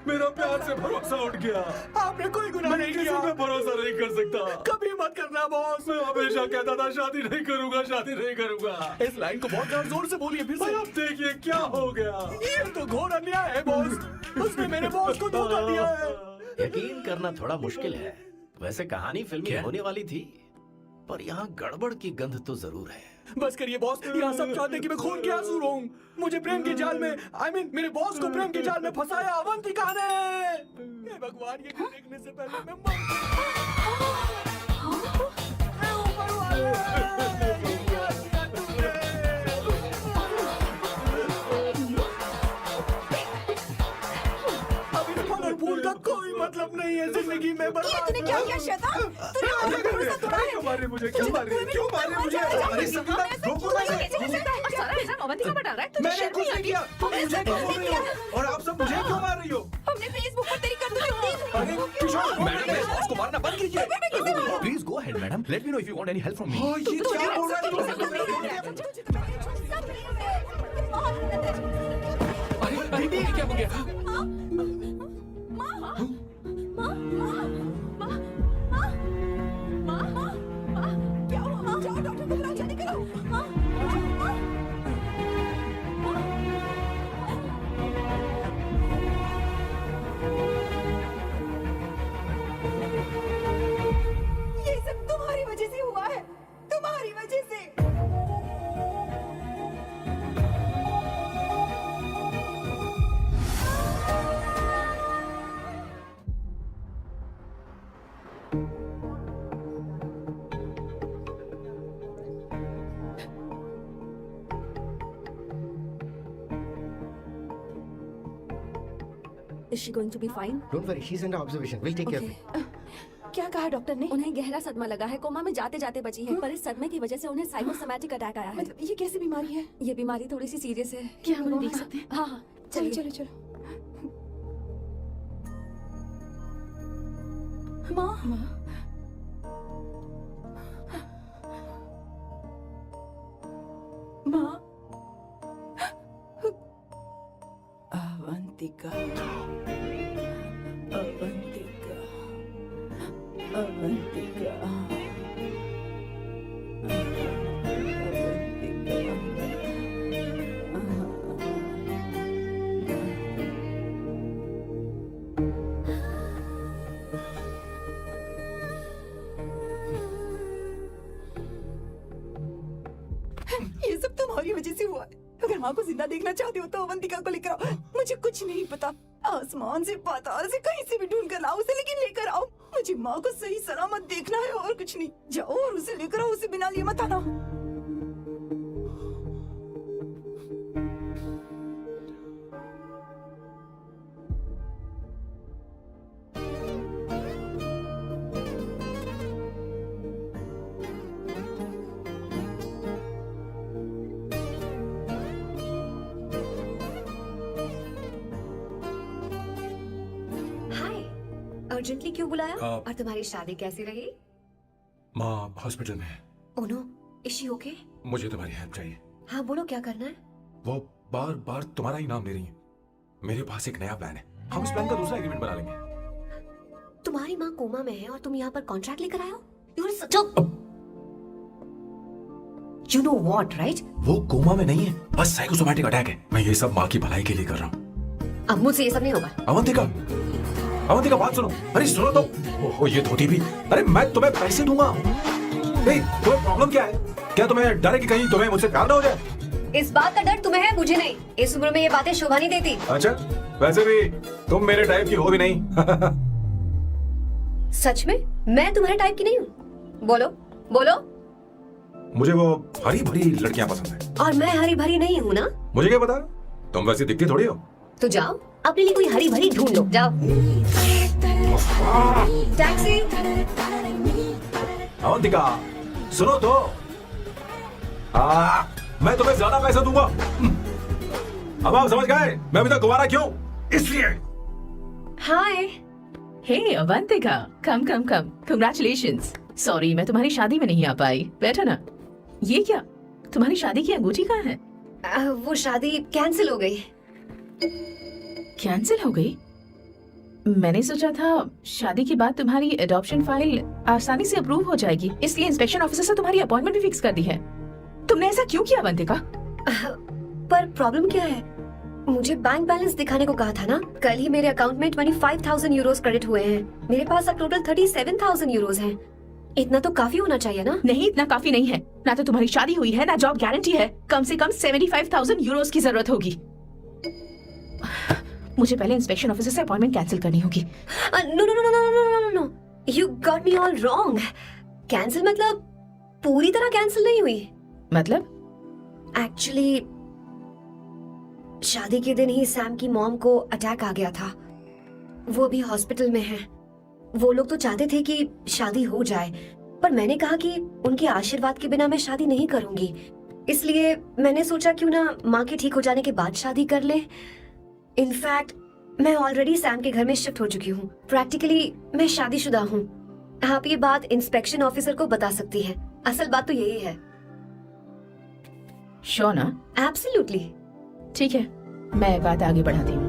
मेरा प्यार से भरोसा उठ गया. आपने कोई गुनाह नहीं किया. मैं भरोसा नहीं कर सकता. कभी मत करना बॉस. मैं हमेशा कहता था शादी नहीं करूंगा, शादी नहीं करूंगा. इस लाइन को बहुत जोर से बोलिए फिर से. अब देखिए क्या हो गया. ये तो घोर अन्याय है बॉस. उसने मेरे बॉस को धोखा दिया है. यकीन करना थोड़ा मुश्किल है. वैसे कहानी फिल्मी होने वाली थी, पर यहाँ गड़बड़ की गंध तो जरूर है. बस करिए बॉस. यहाँ सब चाहते हैं कि मैं खून के आंसू रोऊं. मुझे प्रेम के जाल में, मेरे बॉस को प्रेम के जाल में फंसाया अवंतिका ने. हे भगवान, ये देखने से पहले मैं मर. ऊपर वाले, ये क्या किया तुमने? अब इस फल और फूल का कोई मतलब नहीं है जिंदगी में. तूने क्या किया शैतान? तूने मुझे भरोसा तोड़ा है. क्यों मार रहे मुझे? क्यों मार रहे मुझे? अरे संगीता, रोको ना इसे. और सारा इल्जाम अवंतिका पर डाल रहा है. तुझे मैंने शर्म कुछ नहीं नहीं आती? किया. हमने मुझे सब क्यों कुछ बोल रही किया. हो? और आप सब मुझे क्यों मार रही हो? हमने फेसबुक पर तेरी करतूतें देख ली. अरे किशोर, मैडम, मेरे बॉस को मारना बंद कीजिए. Please go ahead madam. Let me know if you want any help from me. ये क्या बोल रहा है? अरे क्या हो गया? क्या हुआ? जाओ डॉक्टर को बुलाओ, जल्दी करो. ये सब तुम्हारी वजह से हुआ है. तुम्हारी वजह से. Is she going to be fine? Don't worry, she's under observation. We'll take care of it. क्या कहा डॉक्टर ने? उन्हें गहरा सदमा लगा है. कोमा में जाते जाते बची है, पर इस सदमे की वजह से उन्हें साइकोसोमैटिक अटैक आया है. मतलब ये कैसी बीमारी है? ये बीमारी थोड़ी सी सीरियस है. क्या हम उन्हें देख सकते हैं? हाँ हाँ, चलो चलिए. चलो चलो. माँ. माँ. अवंतिका. अवंतिका, अवंतिका, ये सब तुम्हारी वजह से हुआ है। अगर माँ को जिंदा देखना चाहते हो तो अवंतिका को लेकर आओ। मुझे कुछ नहीं पता, आसमान से पाताल से कहीं से भी ढूंढ कर लाओ उसे, लेकिन लेकर आओ। मुझे माँ को सही सलामत देखना है और कुछ नहीं। जाओ और उसे लेकर आओ, उसे बिना लिए मत आना। हाय, अर्जेंटली क्यों बुलाया? हाँ। और तुम्हारी शादी कैसी रही? माँ हॉस्पिटल में है। Oh no, is she okay? मुझे तुम्हारी हेल्प चाहिए। हाँ बोलो, क्या करना है? वो बार बार तुम्हारा ही नाम ले रही है। मेरे पास एक नया प्लान है, हम इस प्लान का दूसरा एग्रीमेंट बना लेंगे। तुम्हारी माँ कोमा में है और तुम यहाँ पर कॉन्ट्रैक्ट लेकर आए हो? You're such a... You know what, right? वो कोमा में नहीं है, बस साइकोसोमैटिक अटैक है। मैं ये सब माँ की भलाई के लिए कर रहा हूँ। अब मुझसे ये सब नहीं होगा। अवंतिका, अवंतिका बात सुनो। अरे सुनो तो। ओहो ये धोती भी। अरे मैं तुम्हें पैसे दूंगा। नहीं, तुम्हें प्रॉब्लम क्या है? क्या तुम्हें डर है कि कहीं तुम्हें मुझसे प्यार ना हो जाए? इस बात का डर तुम्हें है, मुझे नहीं। इस उम्र में ये बातें शोभा नहीं देती। अच्छा, वैसे भी तुम मेरे टाइप की हो भी नहीं। सच में मैं तुम्हारे टाइप की नहीं हूँ? बोलो बोलो। मुझे वो हरी भरी लड़कियां पसंद है। और मैं हरी भरी नहीं हूँ ना? मुझे क्या पता, तुम वैसे दिखती थोड़ी हो। तो जाओ अपने लिए कोई हरी भरी ढूंढ लो, जाओ। टैक्सी। अवंतिका सुनो तो। मैं तुम्हें ज्यादा पैसा दूंगा। अब आप समझ गए मैं अभी तक दोबारा क्यों? इसलिए। हाय। हे अवंतिका, कम कम कम, कंग्रेचुलेशंस। सॉरी मैं तुम्हारी शादी में नहीं आ पाई। बैठो ना। ये क्या, तुम्हारी शादी की अंगूठी कहाँ है? वो शादी कैंसिल हो गई। कैंसिल हो गई? मैंने सोचा था शादी के बाद तुम्हारी एडॉप्शन फाइल आसानी से अप्रूव हो जाएगी, इसलिए इंस्पेक्शन ऑफिसर से तुम्हारी अपॉइंटमेंट भी फिक्स कर दी है। तुमने ऐसा क्यों किया अवंतिका? पर प्रॉब्लम क्या है? मुझे बैंक बैलेंस दिखाने को कहा था ना। कल ही मेरे अकाउंट में 25,000 यूरोस क्रेडिट हुए हैं। मेरे पास अब टोटल 37,000 यूरोस हैं। इतना तो काफी होना चाहिए ना? नहीं, इतना काफी नहीं है। ना तो तुम्हारी शादी हुई है, ना जॉब गारंटी है। कम से कम 75,000 यूरोस की जरूरत होगी। मुझे पहले इंस्पेक्शन ऑफिसर से अपॉइंटमेंट कैंसिल करनी होगी। No no no no no no no, you got me all wrong. Cancel मतलब पूरी तरह कैंसिल नहीं हुई। मतलब? एक्चुअली शादी के दिन ही सैम की मॉम को अटैक आ गया था। वो भी हॉस्पिटल में है। वो लोग तो चाहते थे कि शादी हो जाए, पर मैंने कहा कि उनके आशीर्वाद के बिना मैं शादी नहीं करूंगी। इसलिए मैंने सोचा क्यों ना माँ के ठीक हो जाने के बाद शादी कर ले। इनफैक्ट मैं ऑलरेडी सैम के घर में शिफ्ट हो चुकी हूँ। प्रैक्टिकली मैं शादीशुदा हूँ। आप ये बात इंस्पेक्शन ऑफिसर को बता सकती हैं। असल बात तो यही है। श्योर ना? एब्सोल्युटली। ठीक है, मैं बात आगे बढ़ाती हूँ।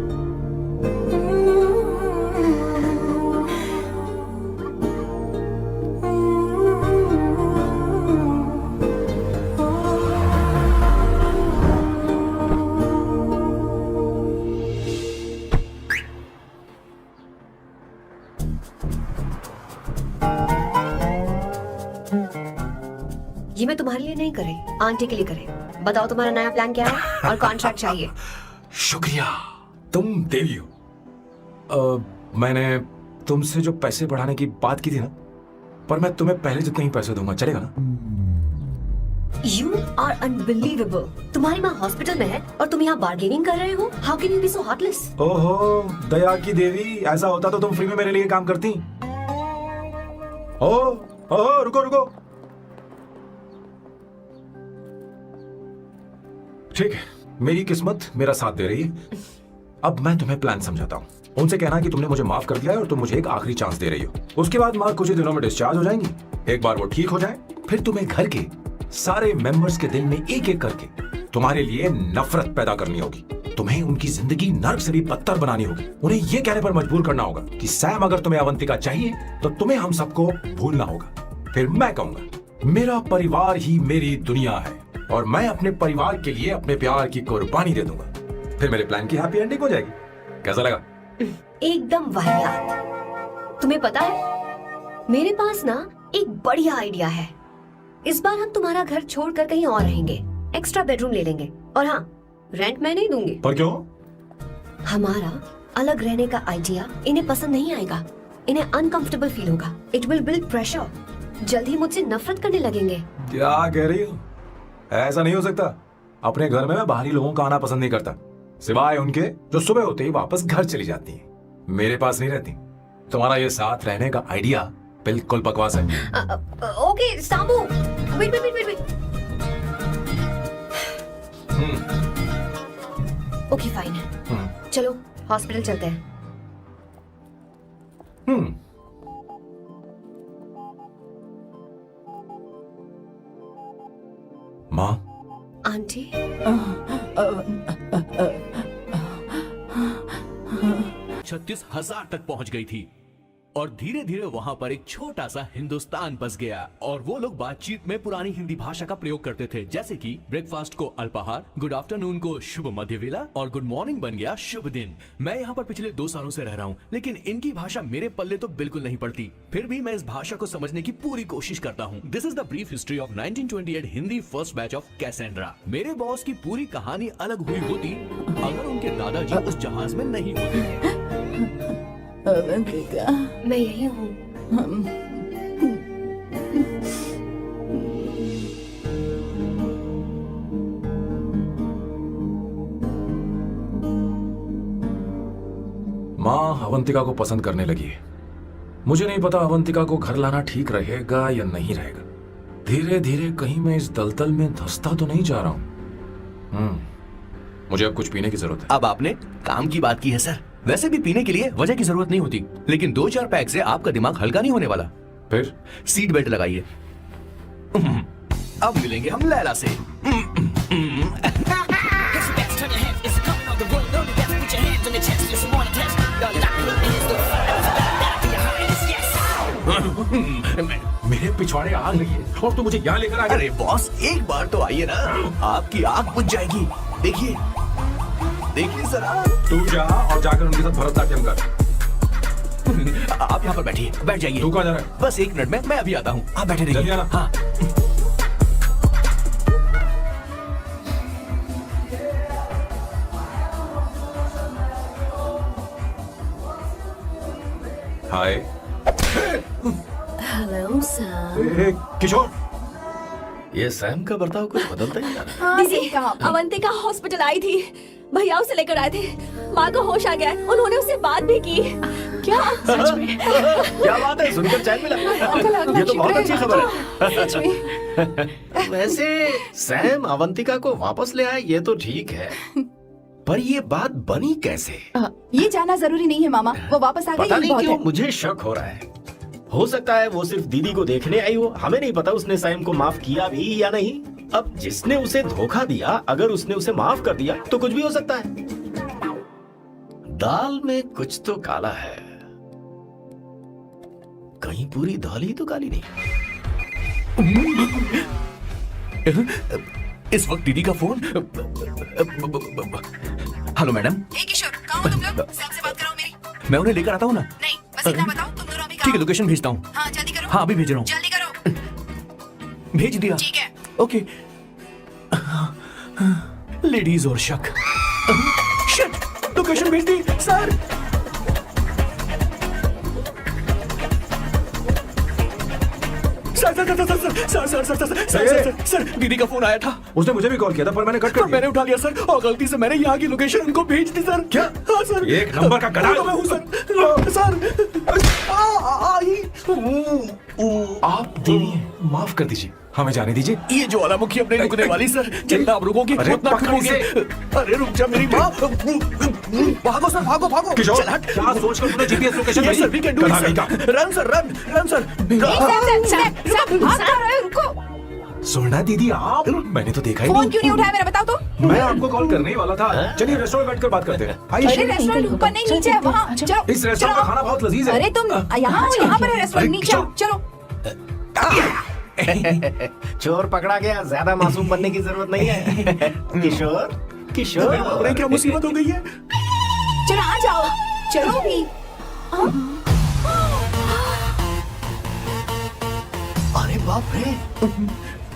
ये मैं तुम्हारे लिए नहीं करे, आंटी के लिए करे। बताओ तुम्हारा नया प्लान क्या है और कॉन्ट्रैक्ट चाहिए। शुक्रिया, तुम देवी हो। मैंने तुमसे जो पैसे बढ़ाने की बात की थी ना, पर मैं तुम्हें पहले जितने ही पैसे दूंगा, चलेगा ना? You are unbelievable। तुम्हारी माँ हॉस्पिटल में है और तुम यहाँ बार्गेनिंग कर रहे हो। How can you be so heartless? ओहो दया की देवी, ऐसा होता तो तुम फ्री में मेरे लिए काम करती। ओहो रुको रुको। ठीक है, मेरी किस्मत मेरा साथ दे रही है। अब मैं तुम्हें प्लान समझाता हूँ। उनसे कहना कि तुमने मुझे माफ कर दिया है और तुम मुझे एक आखिरी चांस दे रही हो। उसके बाद माँ कुछ ही दिनों में डिस्चार्ज हो जाएंगी। एक बार वो ठीक हो जाए, फिर तुम्हें घर के सारे मेंबर्स के दिल में एक एक करके तुम्हारे लिए नफरत पैदा करनी होगी। तुम्हें उनकी जिंदगी नर्क से भी बदतर बनानी होगी। उन्हें यह कहने पर मजबूर करना होगा कि सैम अगर तुम्हें अवंतिका चाहिए तो तुम्हें हम सबको भूलना होगा। फिर मैं कहूंगा मेरा परिवार ही मेरी दुनिया है और मैं अपने परिवार के लिए अपने प्यार की कुर्बानी दे दूंगा। फिर मेरे प्लान की हैप्पी एंडिंग हो जाएगी। कैसा लगा? एकदम वाहियात। तुम्हें पता है मेरे पास ना एक बढ़िया आइडिया है। इस बार हम तुम्हारा घर छोड़कर कहीं और रहेंगे, एक्स्ट्रा बेडरूम ले लेंगे और हाँ, रेंट मैं नहीं दूंगी। पर क्यों? हमारा अलग रहने का आइडिया इन्हें पसंद नहीं आएगा। इन्हें अनकंफर्टेबल फील होगा। It will build pressure. जल्द ही मुझसे नफरत करने लगेंगे। क्या कह रही हो? ऐसा नहीं हो सकता। अपने घर में मैं बाहरी लोगों का आना पसंद नहीं करता, सिवाय उनके जो सुबह होते ही वापस घर चली जाती हैं। मेरे पास नहीं रहती। तुम्हारा ये साथ रहने का आइडिया बिल्कुल बकवास है। Okay Samu, wait wait wait wait. Okay fine है। चलो हॉस्पिटल चलते हैं। माँ, आंटी, 36,000 तक पहुंच गई थी और धीरे धीरे वहां पर एक छोटा सा हिंदुस्तान बस गया और वो लोग बातचीत में पुरानी हिंदी भाषा का प्रयोग करते थे, जैसे कि ब्रेकफास्ट को अल्पाहार, गुड आफ्टरनून को शुभ मध्य वेला और गुड मॉर्निंग बन गया शुभ दिन। मैं यहाँ पर पिछले 2 सालों से रह रहा हूँ, लेकिन इनकी भाषा मेरे पल्ले तो बिल्कुल नहीं पड़ती। फिर भी मैं इस भाषा को समझने की पूरी कोशिश करता हूँ। This is the brief history of 1928 Hindi first batch of Cassandra. मेरे बॉस की पूरी कहानी अलग हुई होती अगर उनके दादाजी उस जहाज में नहीं होते। अवंतिका, मैं यही हूँ। माँ अवंतिका को पसंद करने लगी है। मुझे नहीं पता अवंतिका को घर लाना ठीक रहेगा या नहीं रहेगा। धीरे धीरे कहीं मैं इस दलदल में धंसता तो नहीं जा रहा हूँ। मुझे अब कुछ पीने की जरूरत है। अब आपने काम की बात की है सर। वैसे भी पीने के लिए वजह की जरूरत नहीं होती, लेकिन 2-4 पैक से आपका दिमाग हल्का नहीं होने वाला। फिर सीट बेल्ट लगाइए। अब मिलेंगे हम लैला से। मेरे पिछवाड़े आग लगी है और तू मुझे यहाँ लेकर आ गया। अरे बॉस, एक बार तो आइए ना, आपकी आग बुझ जाएगी। देखिए देखिए जरा। तू जा और जाकर उनके साथ भरतनाट्यम कर। आप यहाँ पर बैठिए, बैठ जाइए। तू कहाँ जा रहा है? बस 1 मिनट में मैं अभी आता हूँ, आप बैठे जल्दी रहिए। आना। हाँ। हाय। Hello sir. ए, किशोर, ये सैम का बर्ताव कुछ बदलता ही जा रहा है। दीदी, अवंतिका हॉस्पिटल आई थी, भैया उसे लेकर आए थे। माँ को होश आ गया है, उन्होंने उससे बात भी की। क्या सच में? क्या बात है, सुनकर चैन मिला। ये तो बहुत अच्छी खबर है। सच में। वैसे सैम अवंतिका को वापस ले आए ये तो ठीक है, पर ये बात बनी कैसे? ये जानना जरूरी नहीं है मामा, वो वापस आ गई। पता नहीं बहुत क्यों है। मुझे शक हो रहा है। हो सकता है वो सिर्फ दीदी को देखने आई हो। हमें नहीं पता उसने सैम को माफ किया भी या नहीं। अब जिसने उसे धोखा दिया, अगर उसने उसे माफ कर दिया तो कुछ भी हो सकता है। दाल में कुछ तो काला है, कहीं पूरी दाल ही तो काली नहीं। इस वक्त दीदी का फोन। Hello madam. किशोर, कहाँ हो तुम लोग? सैम से बात कराओ मेरी। मैं उन्हें लेकर आता हूँ ना। नहीं, बस इतना बताओ तुम दोनों अभी ठीक है, लोकेशन भेजता हूँ। हाँ जल्दी करो। हाँ अभी भेज रहा हूँ। जल्दी करो। भेज दिया। ठीक है। ओके। लेडीज और शक। शिट, लोकेशन भेज दी सर। सर दीदी का फोन आया था। उसने मुझे भी कॉल किया था पर मैंने कट कर दिया। मैंने उठा लिया सर, और गलती से मैंने यहाँ की लोकेशन उनको भेज दी सर। क्या? हाँ सर। एक नंबर का गधा। मैं हूँ सर। आप देवी हैं, माफ कर दीजिए, हमें जाने दीजिए। ये ज्वालामुखी अपने रुकने वाली सर, जितना आप रुकोगे उतना ठुकोगे। अरे रुक जा मेरी माँ। भागो सर, भागो भागो। किशोर, चल हट। क्या सोचकर तूने जीपीएस लोकेशन Yes, भेजी? sir, we can do it, गधा sir. नहीं का। Run sir, run sir. भाग रहा है, रुको। स्वर्णा दीदी आप, मैंने तो देखा ही फोन नहीं। क्यों नहीं उठाया मेरा बताओ तो। मैं आपको कॉल करने ही वाला था। चलिए रेस्टोरेंट बैठकर बात करते हैं। अरे आइए। रेस्टोरेंट ऊपर नहीं नीचे है वहाँ। चलो इस रेस्टोरेंट का खाना बहुत लजीज है। अरे तुम यहाँ हो, यहाँ पर है रेस्टोरेंट, नीचे आओ, चलो। चोर पकड़ा गया, ज्यादा मासूम बनने की जरूरत नहीं है। किशोर किशोर, अरे क्या मुसीबत हो गई है? चलो आ जाओ, चलो भी। अरे बाप रे,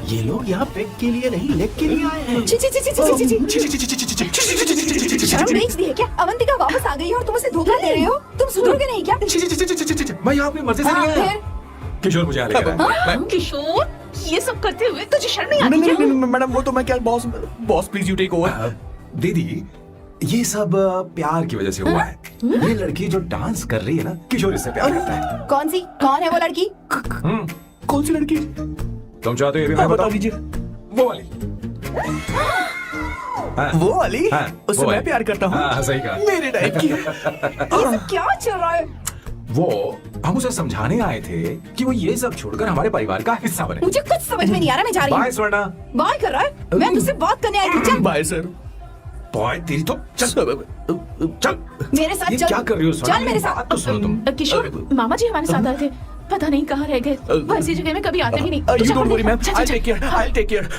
ये लोग यहाँ पेग के लिए नहीं लेग के लिए आए हैं। ची ची ची ची ची ची ची। शर्म बेच दी है क्या? अवंतिका वापस आ गई है और तुम उसे धोखा दे रहे हो? तुम सुधरोगे नहीं क्या? मैं यहाँ अपनी मर्जी से नहीं आया। फिर किशोर मुझे यहाँ लेकर आया। किशोर, ये सब करते हुए तुझे शर्म नहीं आती नहीं क्या? नहीं मैडम, वो तो मैं क्या, boss boss please you take over. दीदी, ये सब प्यार की वजह से हुआ है। ये लड़की जो डांस कर रही है ना, किशोर इससे प्यार करता है। कौन सी, कौन है वो लड़की? कौन सी लड़की? तुम चाहते हो ये भी मैं बता बताऊं? दीजिए। वो वाली। हाँ, वो वाली? हाँ, उससे वो मैं वाली। प्यार करता हूँ। हाँ, सही कहा। मेरे टाइप की। ये सब क्या चल रहा है? वो हम उसे समझाने आए थे कि वो ये सब छोड़कर हमारे परिवार का हिस्सा बने। मुझे कुछ समझ में नहीं आ रहा, मैं जा रही बाय हूँ। स्वर्णा। बाय कर रहा है? मैं तुझसे बात करने आई थी, चल। Bye sir. बॉय तेरी तो चल चल। मेरे साथ ये चल। क्या कर रही हो स्वर्णा? चल मेरे साथ। बात तो सुनो तुम। किशोर, मामा जी हमारे साथ आए थे, पता नहीं कहाँ रह गए। वो ऐसी जगह में कभी आते भी नहीं। You don't worry ma'am, I take care, I take care.